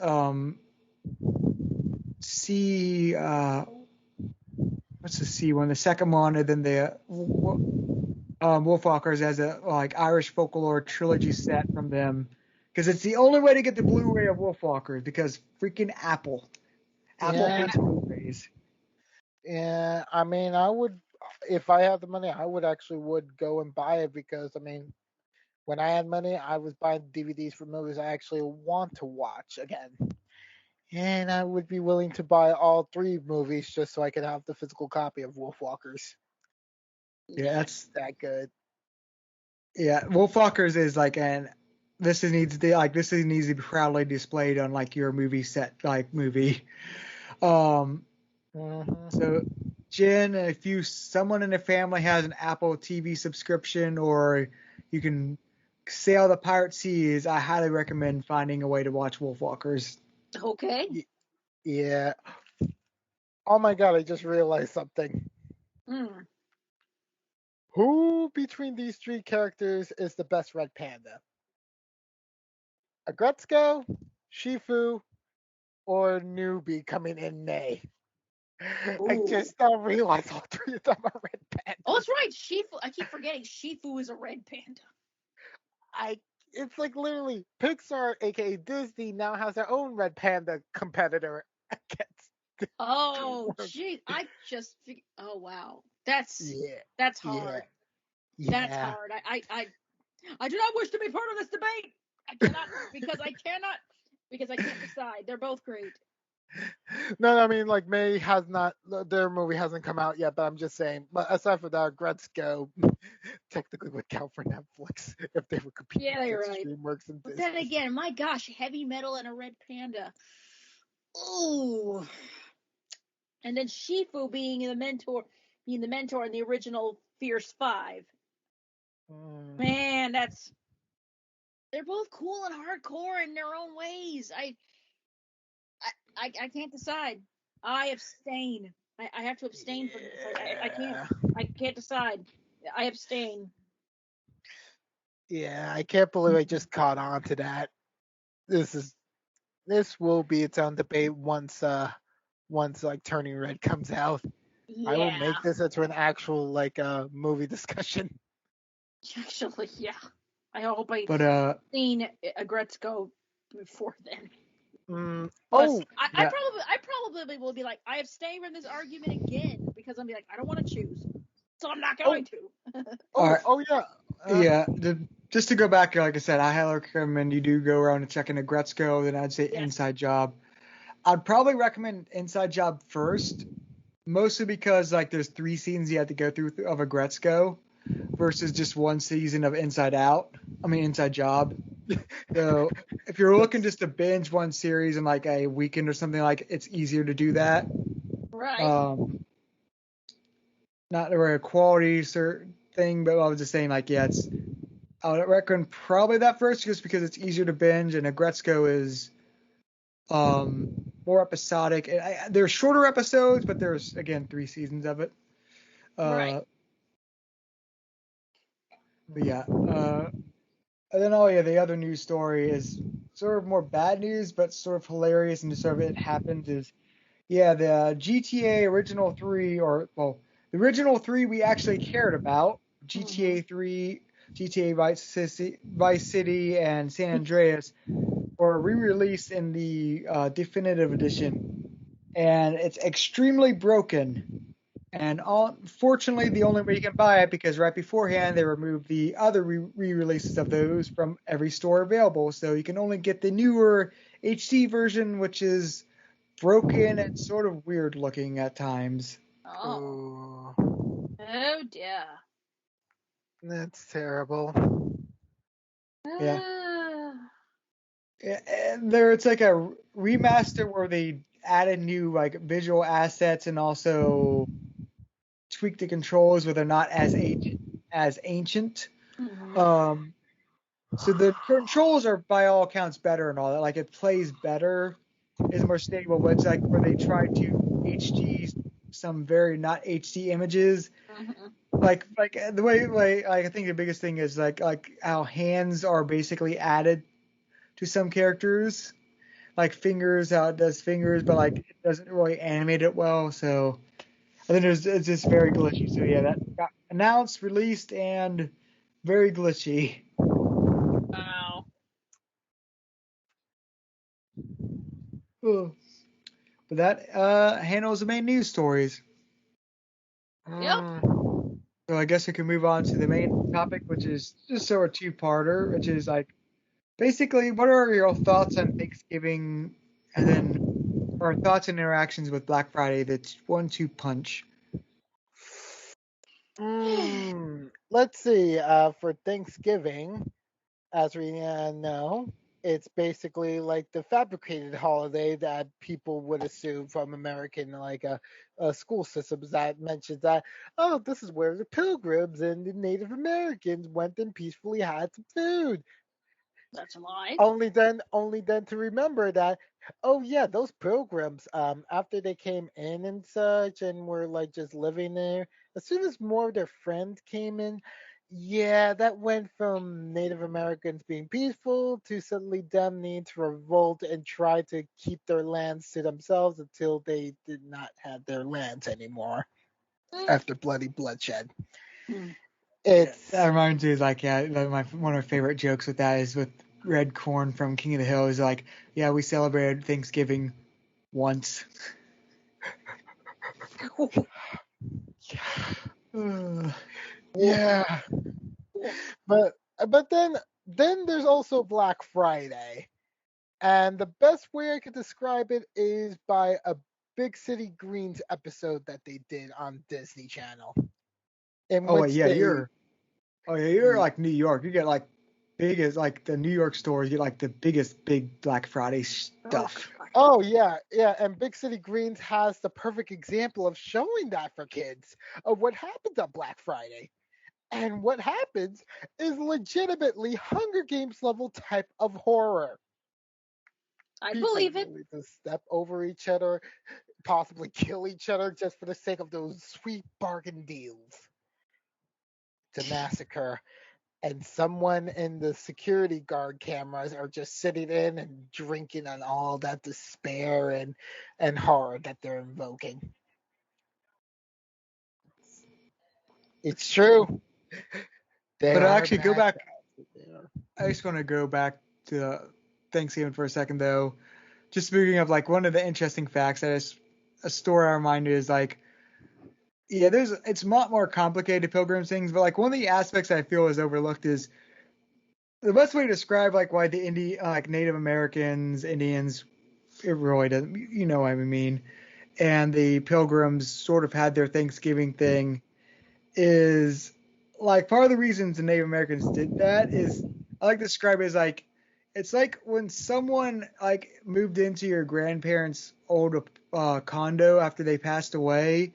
what's the C one? The second one, and then the Wolfwalkers as a like Irish folklore trilogy set from them, because it's the only way to get the Blu-ray of Wolfwalkers, because freaking Apple hates Blu-rays. Yeah, I mean, I would, if I had the money, I would go and buy it because, I mean, when I had money, I was buying DVDs for movies I actually want to watch again. And I would be willing to buy all 3 movies just so I could have the physical copy of Wolfwalkers. Yeah, that's that good. Yeah, Wolfwalkers is like this needs to be proudly displayed on like your movie set like movie. So Jenn, if someone in the family has an Apple TV subscription, or you can sail the pirate seas, I highly recommend finding a way to watch Wolfwalkers. Okay. Yeah. Oh my god, I just realized something. Who between these three characters is the best red panda? Agretzko, Shifu, or Newbie coming in May? I Ooh. just don't realize all three of them are red pandas. Oh, that's right. Shifu. I keep forgetting Shifu is a red panda. It's like literally Pixar, aka Disney, now has their own red panda competitor against. Oh, gee. Oh, wow. That's Yeah, hard. yeah, That's yeah. hard. I do not wish to be part of this debate. I cannot because I can't decide. They're both great. No, I mean like May has not their movie hasn't come out yet, but I'm just saying. But aside from that, Gretzko technically would count for Netflix if they were competing Yeah, you're against right. DreamWorks and But Disney. then again, my gosh, heavy metal and a red panda. Ooh. And then Shifu being the mentor in the original Fierce Five. Man, they're both cool and hardcore in their own ways. I can't decide. I abstain. I have to abstain from this. I can't decide. I abstain. Yeah, I can't believe I just caught on to that. This will be its own debate once like Turning Red comes out. I will Yeah. make this into an actual like movie discussion. Actually, yeah. I hope I've But seen Agretzko before then. Oh, I probably will be like, I abstain from this argument again because I'll be like, I don't want to choose, so I'm not going to. oh yeah. yeah, just to go back, like I said, I highly recommend you do go around and check into Gretzko. Then I'd say Yes. Inside Job. I'd probably recommend Inside Job first, mostly because like there's 3 seasons you have to go through of a Gretzko versus just 1 season of Inside Job. So if you're looking just to binge one series in like a weekend or something, like it's easier to do that. Right. Not a quality certain thing, but I was just saying like I would recommend probably that first just because it's easier to binge, and Agretzko is more episodic. There's shorter episodes, but there's again 3 seasons of it. Right. But yeah. And then the other news story is sort of more bad news, but sort of hilarious and just sort of it happened is the GTA original 3 the original 3 we actually cared about, GTA 3, GTA Vice City, and San Andreas were re-released in the definitive edition, and it's extremely broken. And unfortunately, the only way you can buy it, because right beforehand they removed the other re-releases of those from every store available, so you can only get the newer HD version, which is broken and sort of weird looking at times. Oh dear. That's terrible. Yeah. And it's like a remaster where they added new like visual assets and also tweaked the controls where they're not as ancient. So the controls are by all accounts better and all that. Like it plays better, is more stable, but it's like where they try to HD some very not HD images. Like the way like I think the biggest thing is like how hands are basically added to some characters. Like fingers, how it does fingers, but like it doesn't really animate it well. So I think it's just very glitchy. So yeah, that got announced, released, and very glitchy. Wow. But that handles the main news stories. Yep. So I guess we can move on to the main topic, which is just sort of two-parter, which is like basically what are your thoughts on Thanksgiving, and then our thoughts and interactions with Black Friday, the 1-2 punch. Let's see. For Thanksgiving, as we know, it's basically like the fabricated holiday that people would assume from American like school systems that mentions that this is where the pilgrims and the Native Americans went and peacefully had some food. That's a lie. Only then to remember that those pilgrims after they came in and such and were like just living there as soon as more of their friends came in, yeah, that went from Native Americans being peaceful to suddenly them needing to revolt and try to keep their lands to themselves until they did not have their lands anymore after bloody bloodshed. Hmm. That It's reminds me, like, yeah, one of my favorite jokes with that is with Red Corn from King of the Hill. Is like, yeah, we celebrated Thanksgiving once. Uh, yeah, but but then there's also Black Friday. And the best way I could describe it is by a Big City Greens episode that they did on Disney Channel, in oh wait, which yeah, they you're like New York. You get like big as like the New York stores get like the biggest big Black Friday Oh, stuff. God. oh yeah, and Big City Greens has the perfect example of showing that for kids of what happens on Black Friday. And what happens is legitimately Hunger Games level type of horror. I People believe it. willing to step over each other, possibly kill each other just for the sake of those sweet bargain deals to massacre. And someone in the security guard cameras are just sitting in and drinking on all that despair and horror that they're invoking. It's true. They But I are actually go bad back. guys. They are. I just want to go back to Thanksgiving for a second though. Just speaking of like one of the interesting facts that is a story I reminded is like, yeah, it's a lot more complicated Pilgrims things, but like one of the aspects I feel is overlooked is the best way to describe like why the like Native Americans, Indians, it really doesn't, you know what I mean, and the Pilgrims sort of had their Thanksgiving thing is like part of the reasons the Native Americans did that is I like to describe it as like it's like when someone like moved into your grandparents' old condo after they passed away,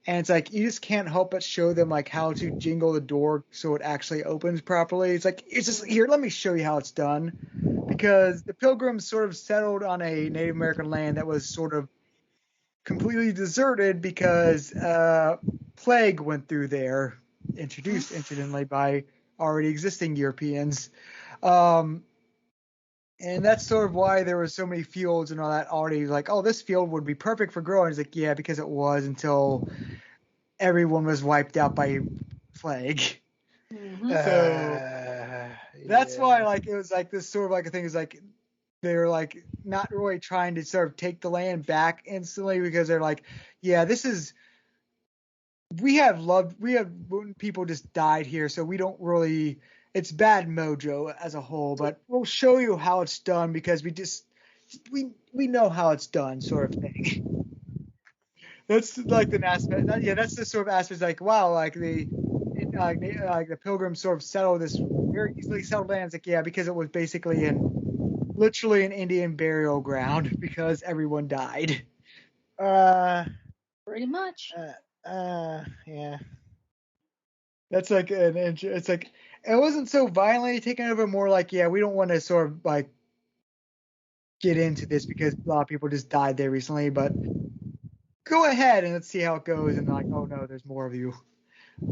and it's like you just can't help but show them like how to jingle the door so it actually opens properly. It's like it's just here, let me show you how it's done, because the Pilgrims sort of settled on a Native American land that was sort of completely deserted because plague went through there, introduced incidentally by already existing Europeans. Um, and that's sort of why there were so many fields and all that already like, oh, this field would be perfect for growing. It's like, yeah, because it was until everyone was wiped out by plague. Mm-hmm. So Uh, that's why yeah. like it was like this sort of like a thing is like they were like not really trying to sort of take the land back instantly because they're like, yeah, this is we have people just died here, so we don't really it's bad mojo as a whole, but we'll show you how it's done because we know how it's done sort of thing. That's like an aspect yeah, that's the sort of aspect like wow, like the pilgrims sort of settled this very easily settled land. It's like yeah, because it was basically literally an Indian burial ground because everyone died. Uh, Pretty much. yeah. That's like it's like it wasn't so violently taken over, more like yeah, we don't want to sort of like get into this because a lot of people just died there recently, but go ahead and let's see how it goes. And like, oh no, there's more of you.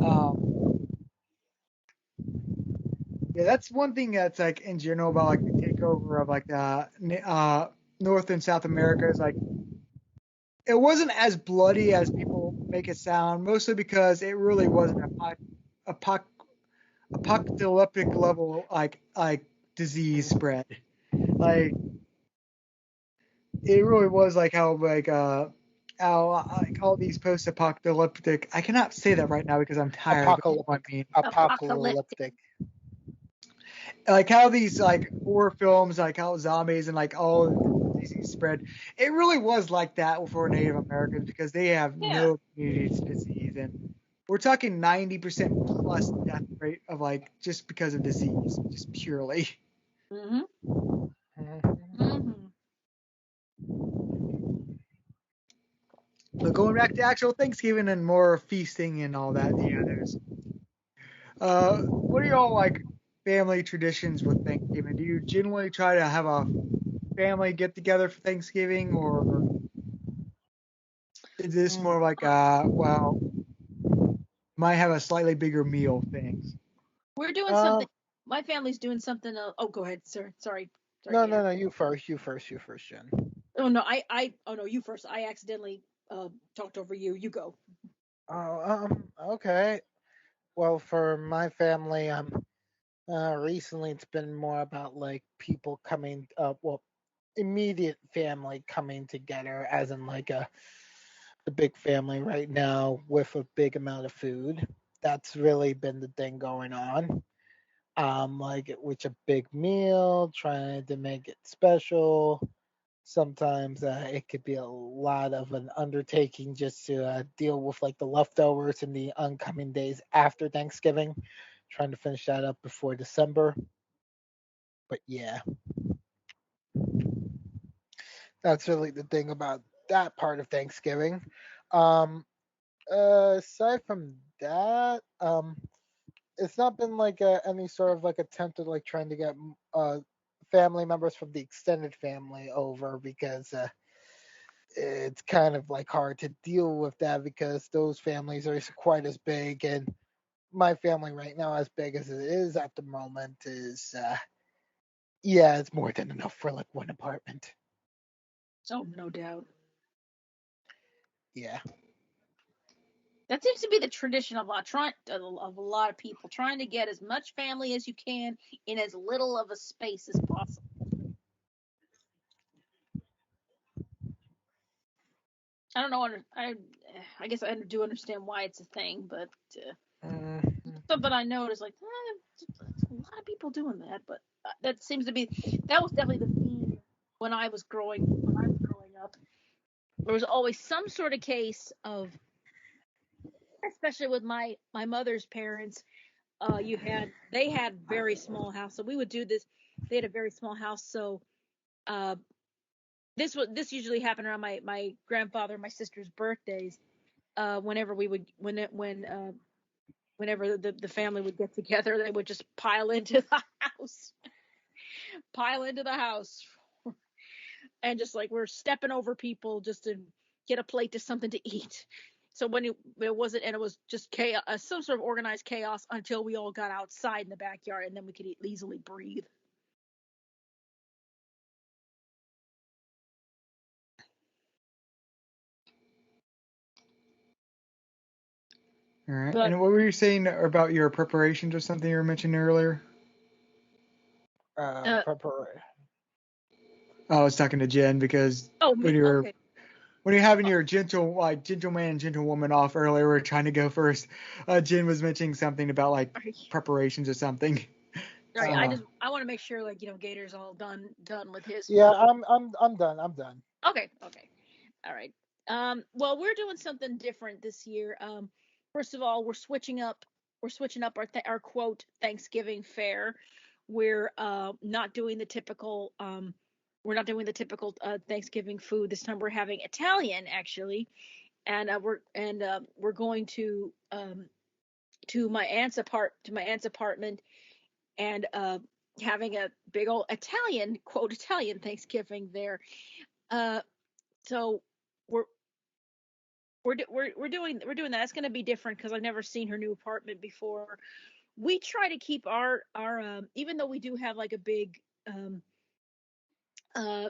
Um, yeah, that's one thing that's like in general about like the takeover of like North and South America is like it wasn't as bloody as people make it sound, mostly because it really wasn't a apocalyptic level like disease spread. Like it really was like how how like all these post-apocalyptic. I cannot say that right now because I'm tired. But you know what I Apocalyptic. mean, Apocalyptic. Apocalyptic. like how these like horror films, like how zombies and like all disease spread. It really was like that for Native Americans because they have Yeah. no immunity to disease, and we're talking 90% plus death rate of like just because of disease, just purely. Mm-hmm. Mhm. Mm-hmm. But going back to actual Thanksgiving and more feasting and all that, yeah, there's what are y'all like family traditions with Thanksgiving? Do you generally try to have a family get together for Thanksgiving, or is this more like well, might have a slightly bigger meal things. We're doing something. My family's doing something. Oh, go ahead, sir. Sorry. No, Gator. no, no. You first, Jen. Oh no, oh no, you first. I accidentally talked over you. You go. Oh, okay. Well, for my family, recently it's been more about like people coming, well, immediate family coming together, as in like a big family right now with a big amount of food. That's really been the thing going on. Like with a big meal, trying to make it special. Sometimes it could be a lot of an undertaking just to deal with like the leftovers in the oncoming days after Thanksgiving, trying to finish that up before December. But yeah, that's really the thing about that part of Thanksgiving. Um, Aside from that, it's not been like any sort of like attempt at like trying to get family members from the extended family over because it's kind of like hard to deal with that because those families are quite as big, and my family right now, as big as it is at the moment, is yeah, it's more than enough for like one apartment. Oh, no doubt. Yeah. That seems to be the tradition of a lot of people trying to get as much family as you can in as little of a space as possible. I don't know. I guess I do understand why it's a thing, but something I noticed, like a lot of people doing that. But that was definitely the theme when I was growing up. There was always some sort of case of, especially with my mother's parents. They had very small house, so we would do this. They had a very small house, so uh, this usually happened around my grandfather and my sister's birthdays. Whenever we would whenever the family would get together, they would just house, pile into the house, and just like we're stepping over people just to get a plate to something to eat. So when it wasn't, and it was just chaos, some sort of organized chaos until we all got outside in the backyard, and then we could easily breathe. All right. But And what were you saying about your preparations or something you were mentioning earlier? Preparation. I was talking to Jen because oh, me, okay. when you're having your gentleman, gentlewoman off earlier, we were trying to go first. Jen was mentioning something about like preparations or something. Sorry, I want to make sure like Gator's all done with his. Yeah, I'm done. I'm done. Okay. All right. Well, we're doing something different this year. First of all, we're switching up our quote Thanksgiving fare. We're not doing the typical Thanksgiving food. This time we're having Italian actually, and we're going to my aunt's apartment and having a big old Italian Thanksgiving there. Uh, so we're we're doing that. It's going to be different because I've never seen her new apartment before. We try to keep our even though we do have like a big uh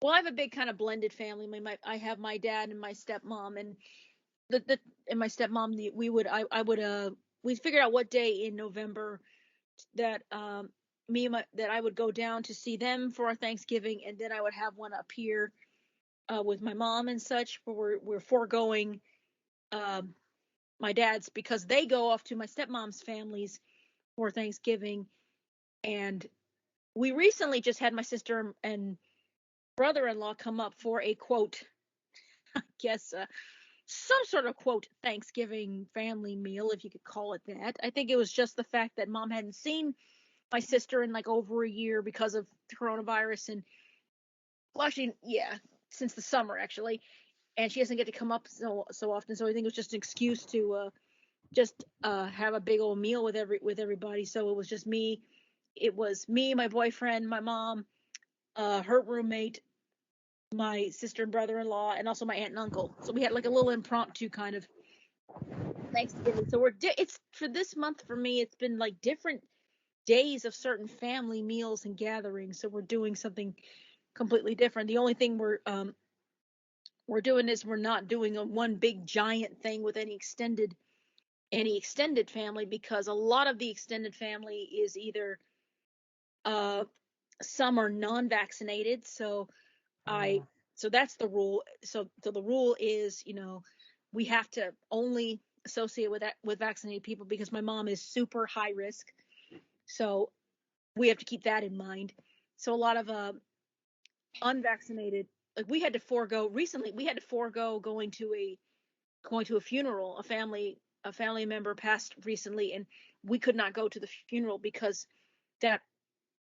well, I have a big kind of blended family. I have my dad and my stepmom, and the and my stepmom. I would we figured out what day in November that that I would go down to see them for our Thanksgiving, and then I would have one up here with my mom and such. Where we're foregoing um, my dad's because they go off to my stepmom's families for Thanksgiving, and we recently just had my sister and brother-in-law come up for a quote, I guess some sort of quote Thanksgiving family meal, if you could call it that. I think it was just the fact that mom hadn't seen my sister in like over a year because of coronavirus, and well, actually, yeah, since the summer actually, and she doesn't get to come up so often. So I think it was just an excuse to just have a big old meal with everybody. So it was just me. It was me, my boyfriend, my mom, her roommate, my sister and brother-in-law, and also my aunt and uncle. So we had like a little impromptu kind of Thanksgiving. So it's for this month for me. It's been like different days of certain family meals and gatherings. So we're doing something completely different. The only thing we're doing is we're not doing a one big giant thing with any extended family, because a lot of the extended family is either some are non-vaccinated. So that's the rule. So the rule is, we have to only associate with vaccinated people, because my mom is super high risk. So we have to keep that in mind. So a lot of unvaccinated, like we had to forego going to a funeral. A family member passed recently, and we could not go to the funeral because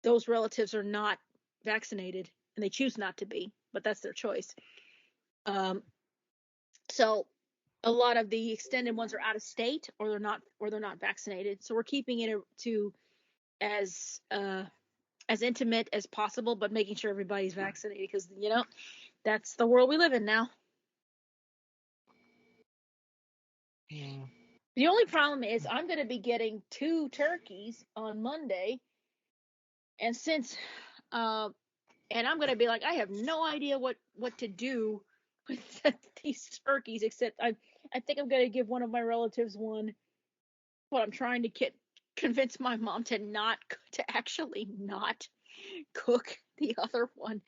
those relatives are not vaccinated, and they choose not to be, but that's their choice. So a lot of the extended ones are out of state, or they're not vaccinated. So we're keeping it to as intimate as possible, but making sure everybody's vaccinated, because that's the world we live in now. Yeah. The only problem is I'm going to be getting 2 turkeys on Monday, and and I'm going to be like, I have no idea what to do with these turkeys, except I think I'm going to give one of my relatives one, but I'm trying to convince my mom to actually not cook the other one,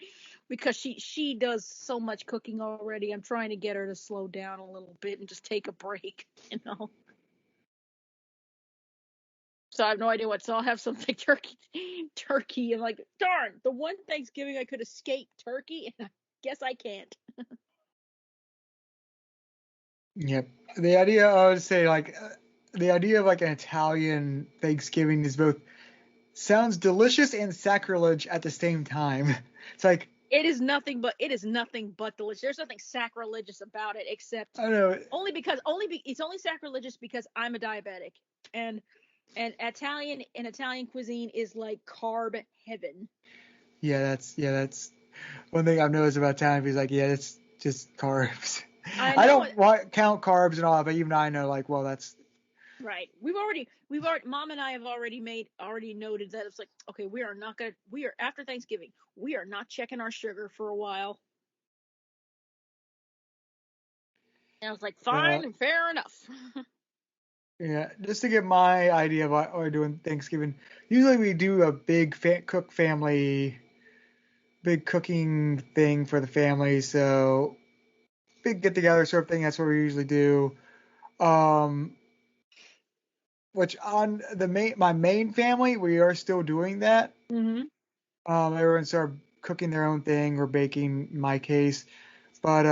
because she does so much cooking already. I'm trying to get her to slow down a little bit and just take a break, So I have no idea what. So I'll have some like turkey, and like, darn, the one Thanksgiving I could escape turkey, and I guess I can't. Yep. The idea, I would say, like, the idea of like an Italian Thanksgiving sounds delicious and sacrilege at the same time. It's like, It is nothing but delicious. There's nothing sacrilegious about it, except I don't know. it's only sacrilegious because I'm a diabetic, and Italian cuisine is like carb heaven. Yeah, that's one thing I've noticed about Italian. He's like, yeah, it's just carbs. I don't count carbs and all, but even I know, like, well, that's right. Mom and I have already noted that it's like, okay, we are after Thanksgiving, we are not checking our sugar for a while. And I was like, fine, fair enough. Yeah, just to get my idea of what we're doing Thanksgiving. Usually we do a big big cooking thing for the family. So big get together sort of thing. That's what we usually do. Which on my main family, we are still doing that. Mm-hmm. Everyone started cooking their own thing or baking, in my case. But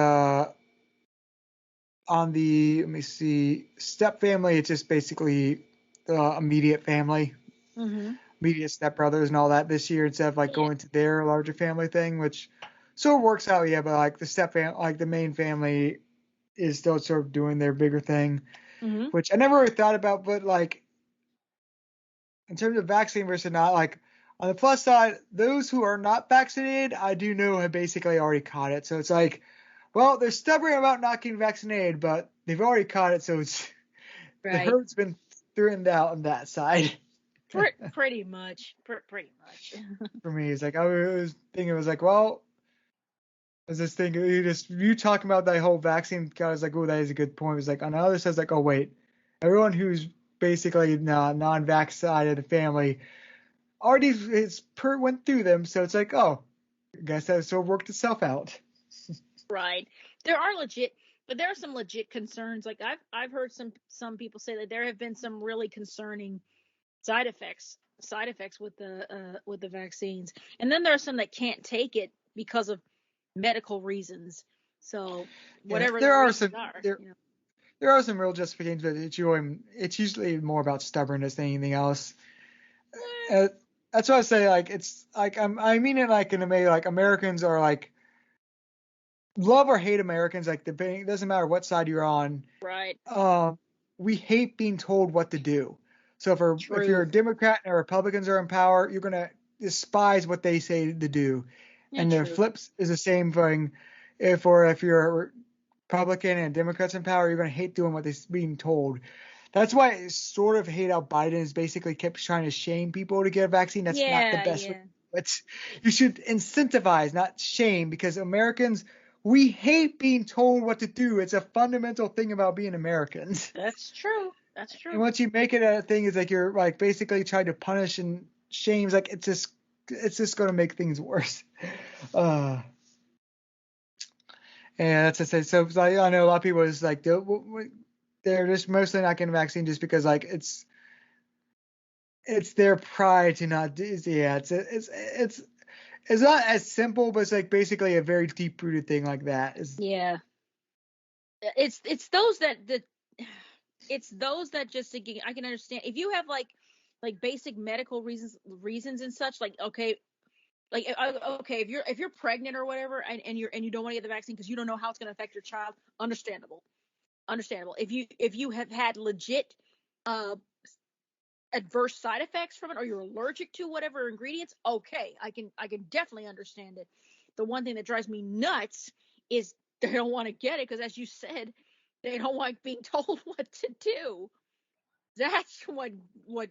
on the, let me see, step family, it's just basically the immediate family, immediate stepbrothers and all that this year, instead of like going to their larger family thing, which sort of works out, yeah. But like the main family is still sort of doing their bigger thing, which I never really thought about. But like in terms of vaccine versus not, like on the plus side, those who are not vaccinated, I do know have basically already caught it. So it's like, well, they're stubborn about not getting vaccinated, but they've already caught it, so it's the herd's been thinned out on that side. Pretty much. For me, it's like I was thinking, it was like, well, I was just thinking, you talking about that whole vaccine, I was like, oh, that is a good point. It was like on the other side, it's like, oh wait, everyone who's basically non-vax side of the family already went through them, so it's like, oh, I guess that sort of worked itself out. Right. There are some legit concerns. Like I've heard some people say that there have been some really concerning side effects with the vaccines, and then there are some that can't take it because of medical reasons. So whatever there are some real justifications, but it's usually more about stubbornness than anything else. That's why I say, like, it's like I mean it like in a way, like Americans are like, love or hate Americans, like it doesn't matter what side you're on. Right. We hate being told what to do. So if you're a Democrat and Republicans are in power, you're gonna despise what they say to do. And the flips is the same thing. If you're Republican and Democrats in power, you're going to hate doing what they're being told. That's why I sort of hate how Biden is basically kept trying to shame people to get a vaccine. That's not the best way. But you should incentivize, not shame, because Americans, we hate being told what to do. It's a fundamental thing about being Americans. That's true. And once you make it a thing, it's like you're like basically trying to punish and shame. Like it's just going to make things worse. And that's just it. So I know a lot of people is like they're just mostly not getting a vaccine just because like it's their pride to not do. Yeah, it's not as simple, but it's like basically a very deep rooted thing like that. Yeah. It's those that it's those that just again, I can understand if you have like basic medical reasons and such, like okay, if you're pregnant or whatever and you don't want to get the vaccine because you don't know how it's going to affect your child, understandable. If you have had legit adverse side effects from it, or you're allergic to whatever ingredients, okay, I can definitely understand it. The one thing that drives me nuts is they don't want to get it because, as you said, they don't like being told what to do. That's what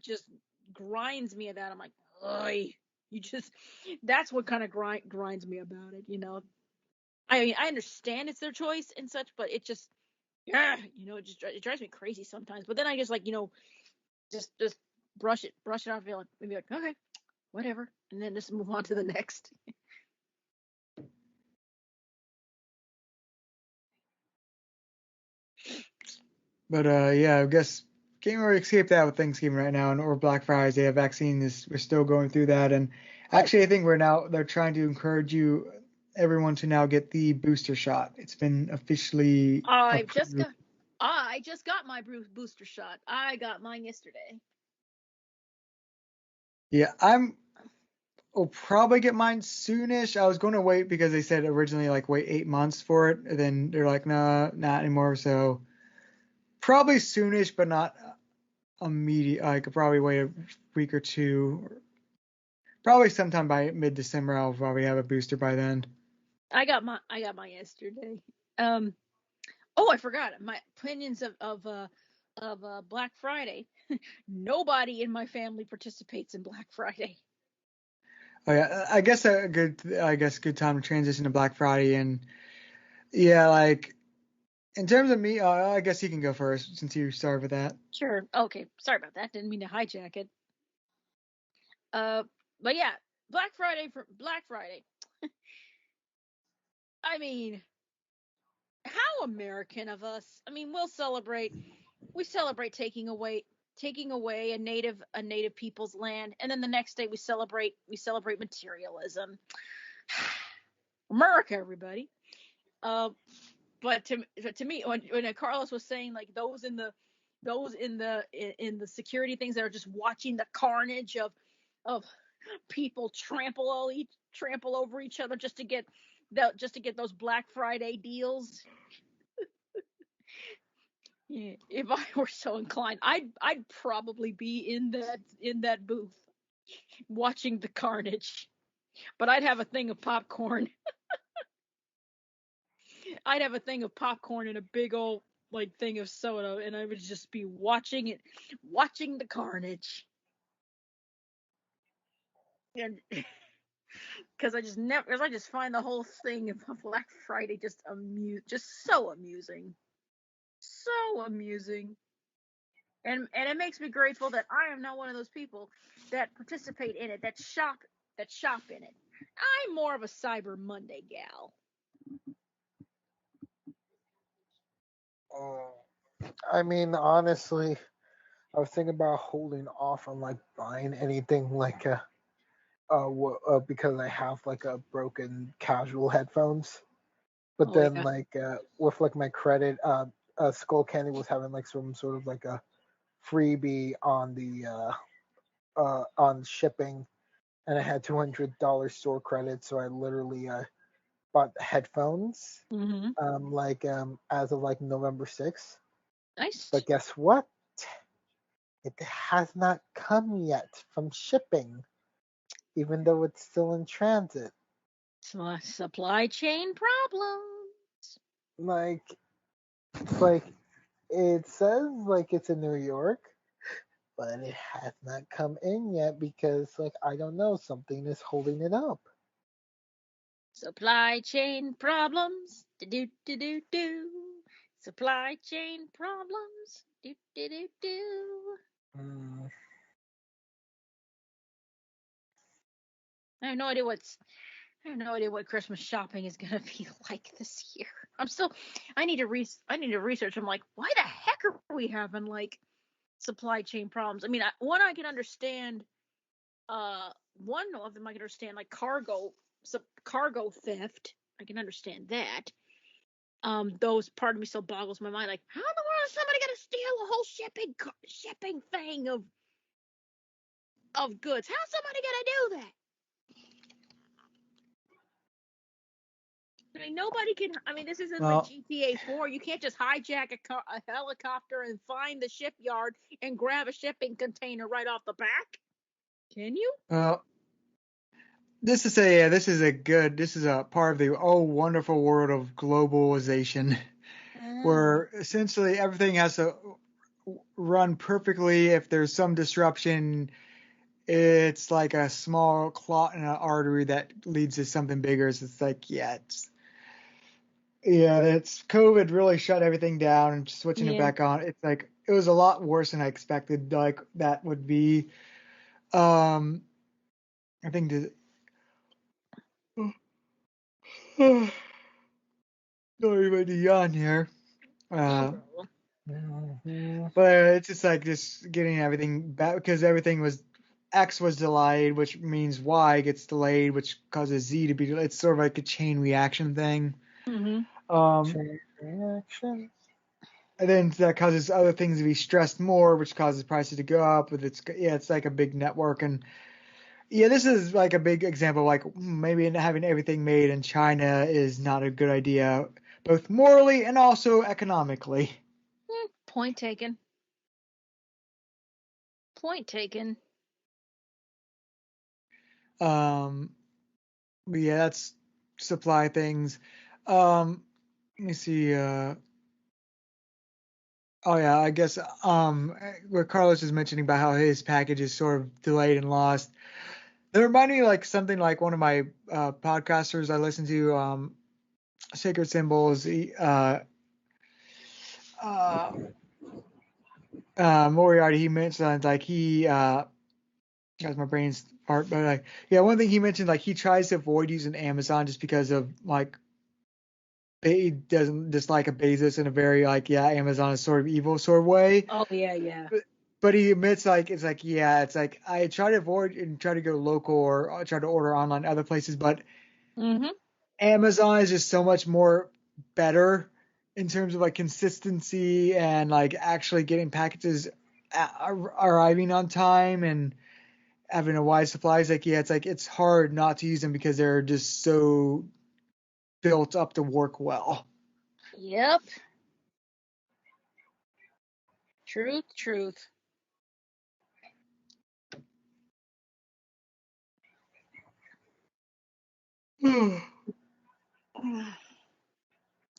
just grinds me about. I'm like, ugh, that's what kind of grinds me about it. I mean, I understand it's their choice and such, but it just, yeah, it drives me crazy sometimes. But then I just like, just brush it off, and be like, okay, whatever, and then just move on to the next. But yeah, I guess can't really escape that with Thanksgiving right now, or Black Friday. A vaccine we're still going through that, and actually I think they're trying to encourage everyone to now get the booster shot. It's been officially I approved. just got my booster shot. I got mine yesterday. Yeah, will probably get mine soonish. I was going to wait because they said originally like wait 8 months for it, and then they're like, nah, not anymore. So probably soonish, but not immediate. I could probably wait a week or two. Probably sometime by mid-December, I'll probably have a booster by then. I got mine yesterday. Oh, I forgot my opinions of Black Friday. Nobody in my family participates in Black Friday. Oh yeah, I guess good time to transition to Black Friday, and yeah, like in terms of me, I guess you can go first since you started with that. Sure. Okay. Sorry about that. Didn't mean to hijack it. But yeah, Black Friday. I mean, how American of us. I mean, we celebrate taking away a native people's land, and then the next day we celebrate materialism. America, everybody. But to me, when Carlos was saying like those in the security things that are just watching the carnage of people trample over each other just to get those Black Friday deals. Yeah, if I were so inclined, I'd probably be in that booth watching the carnage. But I'd have a thing of popcorn. I'd have a thing of popcorn and a big old like thing of soda, and I would just be watching the carnage. And because I just find the whole thing of Black Friday just so amusing, so amusing. And it makes me grateful that I am not one of those people that participate in it, that shop in it. I'm more of a Cyber Monday gal. I mean, honestly, I was thinking about holding off on like buying anything like because I have like a broken casual headphones. But Oh then yeah. like with like my credit, Skull Candy was having like some sort of like a freebie on the on shipping, and I had $200 store credit, so I literally bought the headphones as of like November 6th. Nice. But guess what? It has not come yet from shipping, even though it's still in transit. Supply chain problems. Like It's like it says like it's in New York, but it has not come in yet because like I don't know, something is holding it up. Supply chain problems. Do do do do. Supply chain problems. Do do do do. Mm. I have no idea what Christmas shopping is gonna be like this year. I need to research. I'm like, why the heck are we having like supply chain problems? I mean, I can understand. One of them I can understand, like cargo theft. I can understand that. Those part of me still boggles my mind. Like, how in the world is somebody gonna steal a whole shipping thing of goods? How's somebody gonna do that? I mean, nobody can. I mean, this isn't like GTA 4. You can't just hijack a helicopter and find the shipyard and grab a shipping container right off the back. Can you? This is a part of the wonderful world of globalization, where essentially everything has to run perfectly. If there's some disruption, it's like a small clot in an artery that leads to something bigger. So it's like, it's COVID really shut everything down and switching it back on. It's like it was a lot worse than I expected. Like that would be, I think sorry about the yawn here. But it's just like just getting everything back because everything was X was delayed, which means Y gets delayed, which causes Z to be delayed. It's sort of like a chain reaction thing. Chain reaction. And then that causes other things to be stressed more, which causes prices to go up. But it's like a big network, and this is like a big example. Like maybe having everything made in China is not a good idea, both morally and also economically. Point taken. Point taken. But that's supply things. Let me see. I guess where Carlos is mentioning about how his package is sort of delayed and lost. That reminded me like something like one of my podcasters I listen to, Sacred Symbols. Moriarty. He mentioned like guys, my brain's part, but like one thing he mentioned like he tries to avoid using Amazon just because of like he doesn't dislike a Bezos in a very like Amazon is sort of evil sort of way. Oh yeah. But he admits like it's like I try to avoid and try to go local or I try to order online other places, but Amazon is just so much more better in terms of like consistency and like actually getting packages arriving on time and having a wide supply. It's hard not to use them because they're just so built up to work well. Yep. Truth.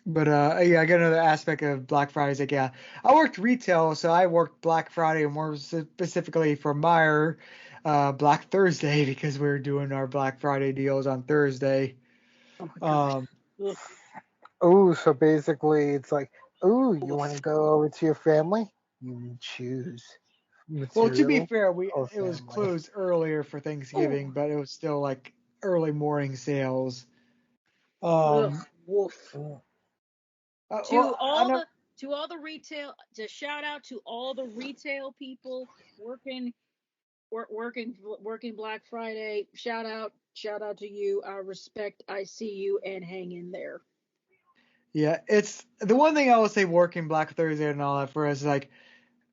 But I got another aspect of Black Friday. Is like I worked retail, so I worked Black Friday and more specifically for Meyer, Black Thursday because we were doing our Black Friday deals on Thursday. So basically it's like, you want to go over to your family? You choose. Well, to be fair, it was family. closed earlier for Thanksgiving, but it was still like early morning sales. Woof. To shout out to all the retail people working Black Friday. Shout out to you. I respect. I see you and hang in there. Yeah, it's the one thing I would say working Black Thursday and all that for us is like,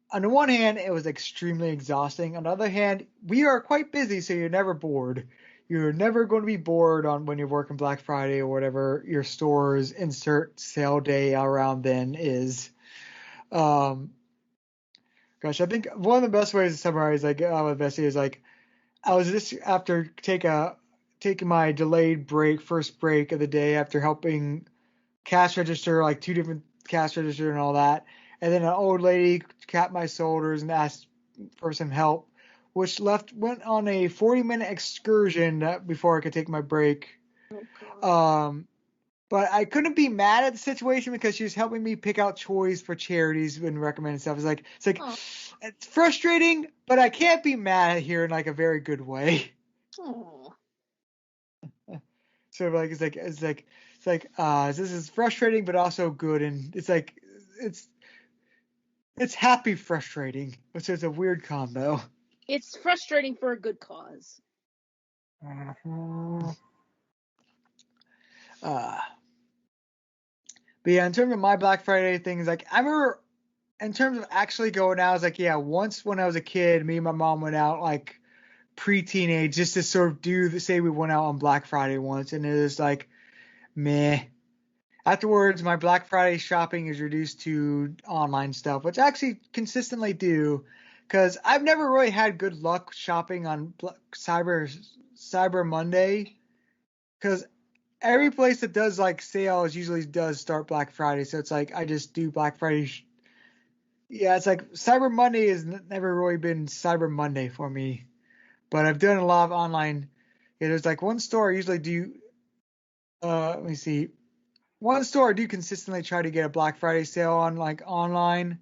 on the one hand, it was extremely exhausting. On the other hand, we are quite busy, so you're never bored. You're never going to be bored when you're working Black Friday or whatever your store's insert sale day around then is. I think one of the best ways to summarize like with Bessie is like I was just after taking my delayed first break of the day after helping cash register like two different cash register and all that. And then an old lady tapped my shoulders and asked for some help, which went on a 40-minute excursion before I could take my break. Oh, But I couldn't be mad at the situation because she was helping me pick out toys for charities and recommending stuff. It's frustrating, but I can't be mad here in like a very good way. Oh. So like this is frustrating but also good, and it's happy frustrating, which is a weird combo. It's frustrating for a good cause. Mm-hmm. But yeah, in terms of my Black Friday things, like I remember in terms of actually going out, I was like, yeah, once when I was a kid, me and my mom went out like pre-teenage just to sort of say we went out on Black Friday once, and it was like meh. Afterwards, my Black Friday shopping is reduced to online stuff, which I actually consistently do, because I've never really had good luck shopping on Cyber Monday, because every place that does like sales usually does start Black Friday, so it's like I just do Black Friday. Yeah, it's like Cyber Monday has never really been Cyber Monday for me, but I've done a lot of online. Yeah, there's like one store I usually do. Let me see. One store I do consistently try to get a Black Friday sale on, like online,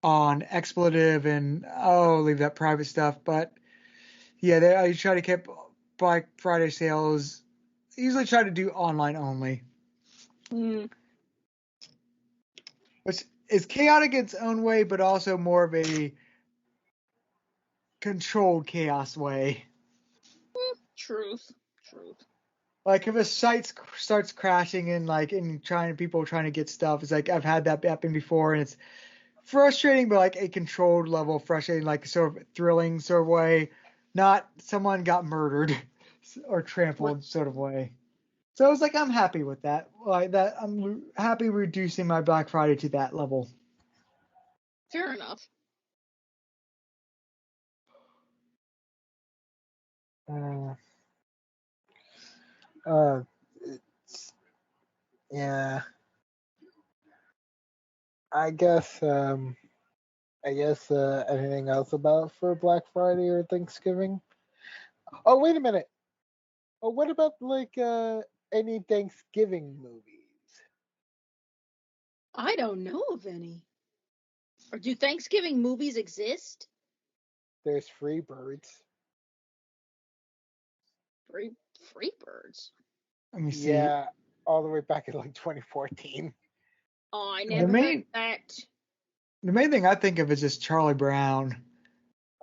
on expletive, and I'll leave that private stuff. But yeah, I try to keep Black Friday sales. I usually try to do online only, which is chaotic in its own way, but also more of a controlled chaos way. Truth. Like if a site starts crashing and people trying to get stuff, it's like I've had that happen before, and it's frustrating, but like a controlled level of frustrating, like sort of thrilling sort of way, not someone got murdered or trampled sort of way. So I was like, I'm happy with that. Like that, I'm happy reducing my Black Friday to that level. Fair enough. Yeah. I guess anything else about for Black Friday or Thanksgiving? Oh, wait a minute. Oh, what about like any Thanksgiving movies? I don't know of any. Or do Thanksgiving movies exist? There's Free Birds. Free Birds. Let me see. Yeah, all the way back in like 2014. Oh, I The never heard main that. the main thing I think of is just Charlie Brown.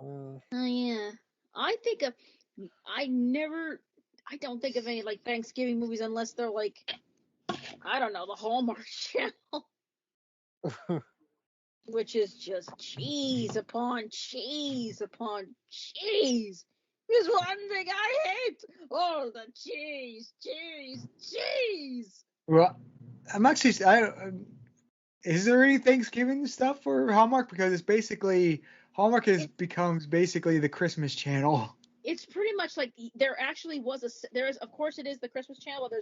Oh yeah. I don't think of any like Thanksgiving movies unless they're like, I don't know, the Hallmark Channel, which is just cheese upon cheese upon cheese. There's one thing I hate. Oh, the cheese. Well, I'm actually is there any Thanksgiving stuff for Hallmark? Because it's basically Hallmark becomes basically the Christmas channel. It's pretty much like there actually was of course it is the Christmas Channel, but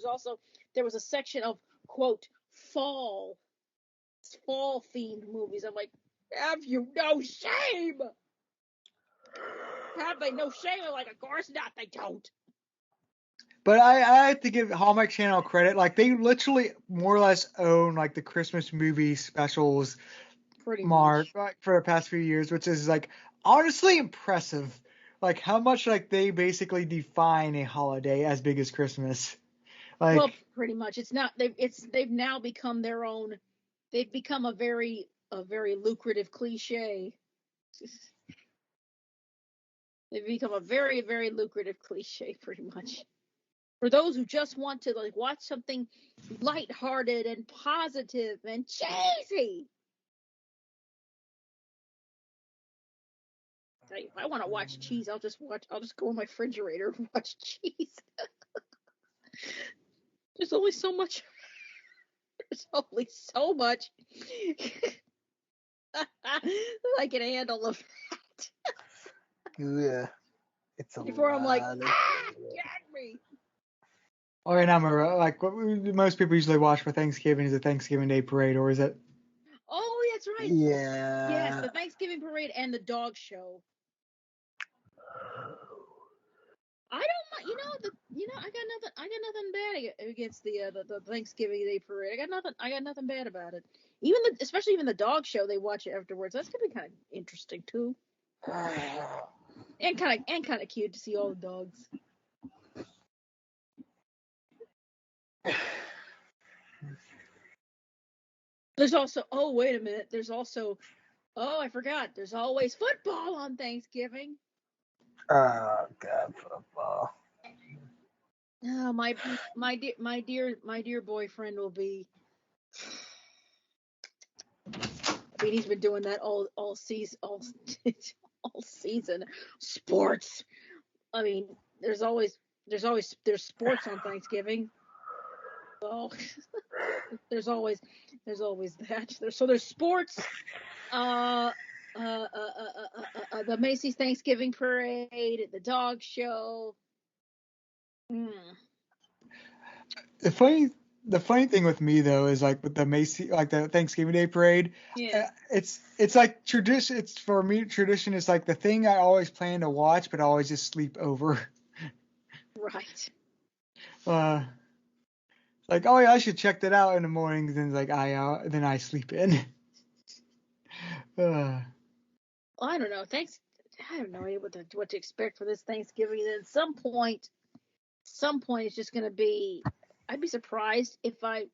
there was a section of quote fall themed movies. I'm like, have you no shame? Have they no shame? I'm like, of course not, they don't. But I have to give Hallmark Channel credit. Like they literally more or less own like the Christmas movie specials Pretty mark much. like, for the past few years, which is like honestly impressive. Like how much like they basically define a holiday as big as Christmas. Like Well, pretty much. They've now become their own. They've become a very lucrative cliche. They've become a very, very lucrative cliche, pretty much. For those who just want to like watch something lighthearted and positive and cheesy. If I want to watch cheese, I'll just go in my refrigerator and watch cheese. There's only so much. There's only so much I can handle of that. Yeah, it's a Before I'm like, lot. gag me. Oh, and I'm like what most people usually watch for Thanksgiving is the Thanksgiving Day parade, or is it? Oh, that's right. Yes, Yeah. the Thanksgiving parade and the dog show. I don't mind. I got nothing bad against the Thanksgiving Day parade. I got nothing bad about it. Especially even the dog show they watch afterwards. That's gonna be kind of interesting too, and kind of cute to see all the dogs. There's also wait a minute. There's also I forgot. There's always football on Thanksgiving. Oh God, football. Oh, my dear boyfriend will be. I mean, he's been doing that all season, all season. Sports. I mean, there's sports on Thanksgiving. Oh, there's always that. There's sports. Uh, the Macy's Thanksgiving parade, the dog show. Mm. The funny thing with me though is like with the Macy, like the Thanksgiving Day parade, Yeah. it's like tradition. It's for me tradition is like the thing I always plan to watch, but I always just sleep over. Right. Uh, like oh yeah, I should check that out in the morning. Then like then I sleep in. Uh, Well, I don't know. I have no idea what to expect for this Thanksgiving. And at some point, it's just going to be. I'd be surprised if I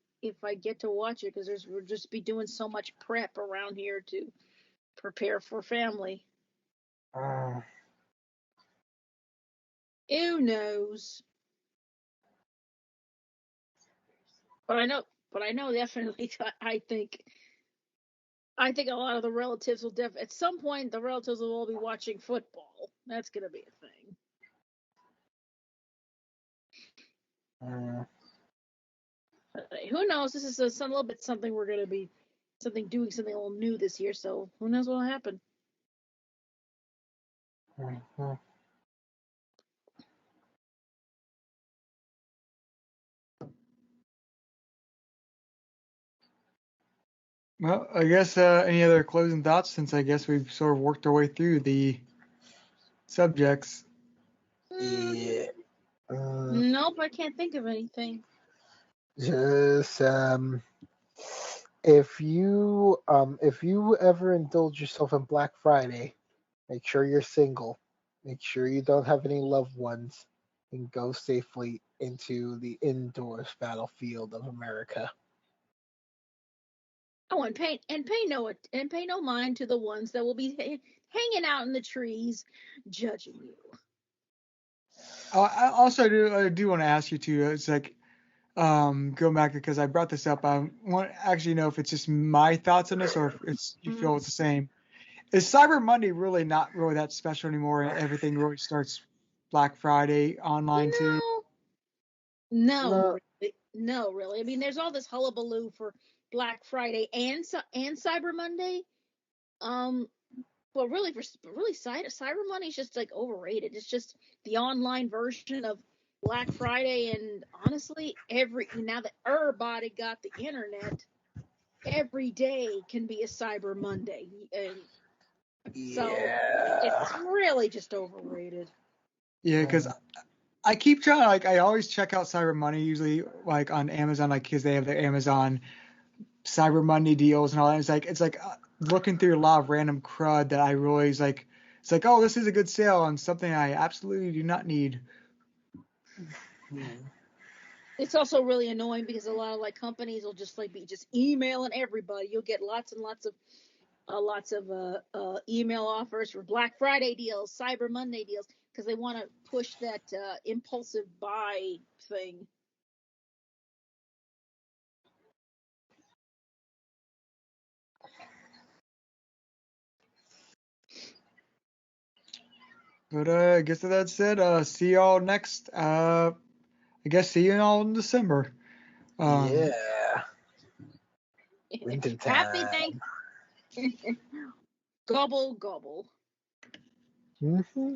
get to watch it because we'll just be doing so much prep around here to prepare for family. Who knows? But I know definitely. I think a lot of the relatives will at some point the relatives will all be watching football. That's going to be a thing. Who knows? This is a little bit something we're going to be doing something a little new this year. So who knows what will happen? Mm-hmm. well, I guess any other closing thoughts since I guess we've sort of worked our way through the subjects. Yeah. Nope, I can't think of anything. Just if you ever indulge yourself in Black Friday, make sure you're single. Make sure you don't have any loved ones, and go safely into the indoors battlefield of America. Oh, and pay no mind to the ones that will be hanging out in the trees, judging you. I also do want to ask you too. It's like going back because I brought this up. I want to actually know if it's just my thoughts on this or if it's you feel it's the same. Is Cyber Monday really not really that special anymore? And everything really starts Black Friday online too. No. No, really. I mean, there's all this hullabaloo for Black Friday and Cyber Monday. Um, Well, really, Cyber Money is just like overrated. It's just the online version of Black Friday, and honestly, now that everybody got the internet, every day can be a Cyber Monday, and so Yeah. it's really just overrated. Yeah, because I keep trying. Like I always check out Cyber Money usually like on Amazon, like because they have their Amazon Cyber Monday deals and all that. It's like looking through a lot of random crud that I really is like. It's like, oh, this is a good sale on something I absolutely do not need. It's also really annoying because a lot of like companies will just be just emailing everybody. You'll get lots and lots of email offers for Black Friday deals, Cyber Monday deals, because they want to push that impulsive buy thing. But I guess with that said, see y'all next. I guess see you all in December. Yeah. Winter Happy time. Gobble gobble. Mm-hmm.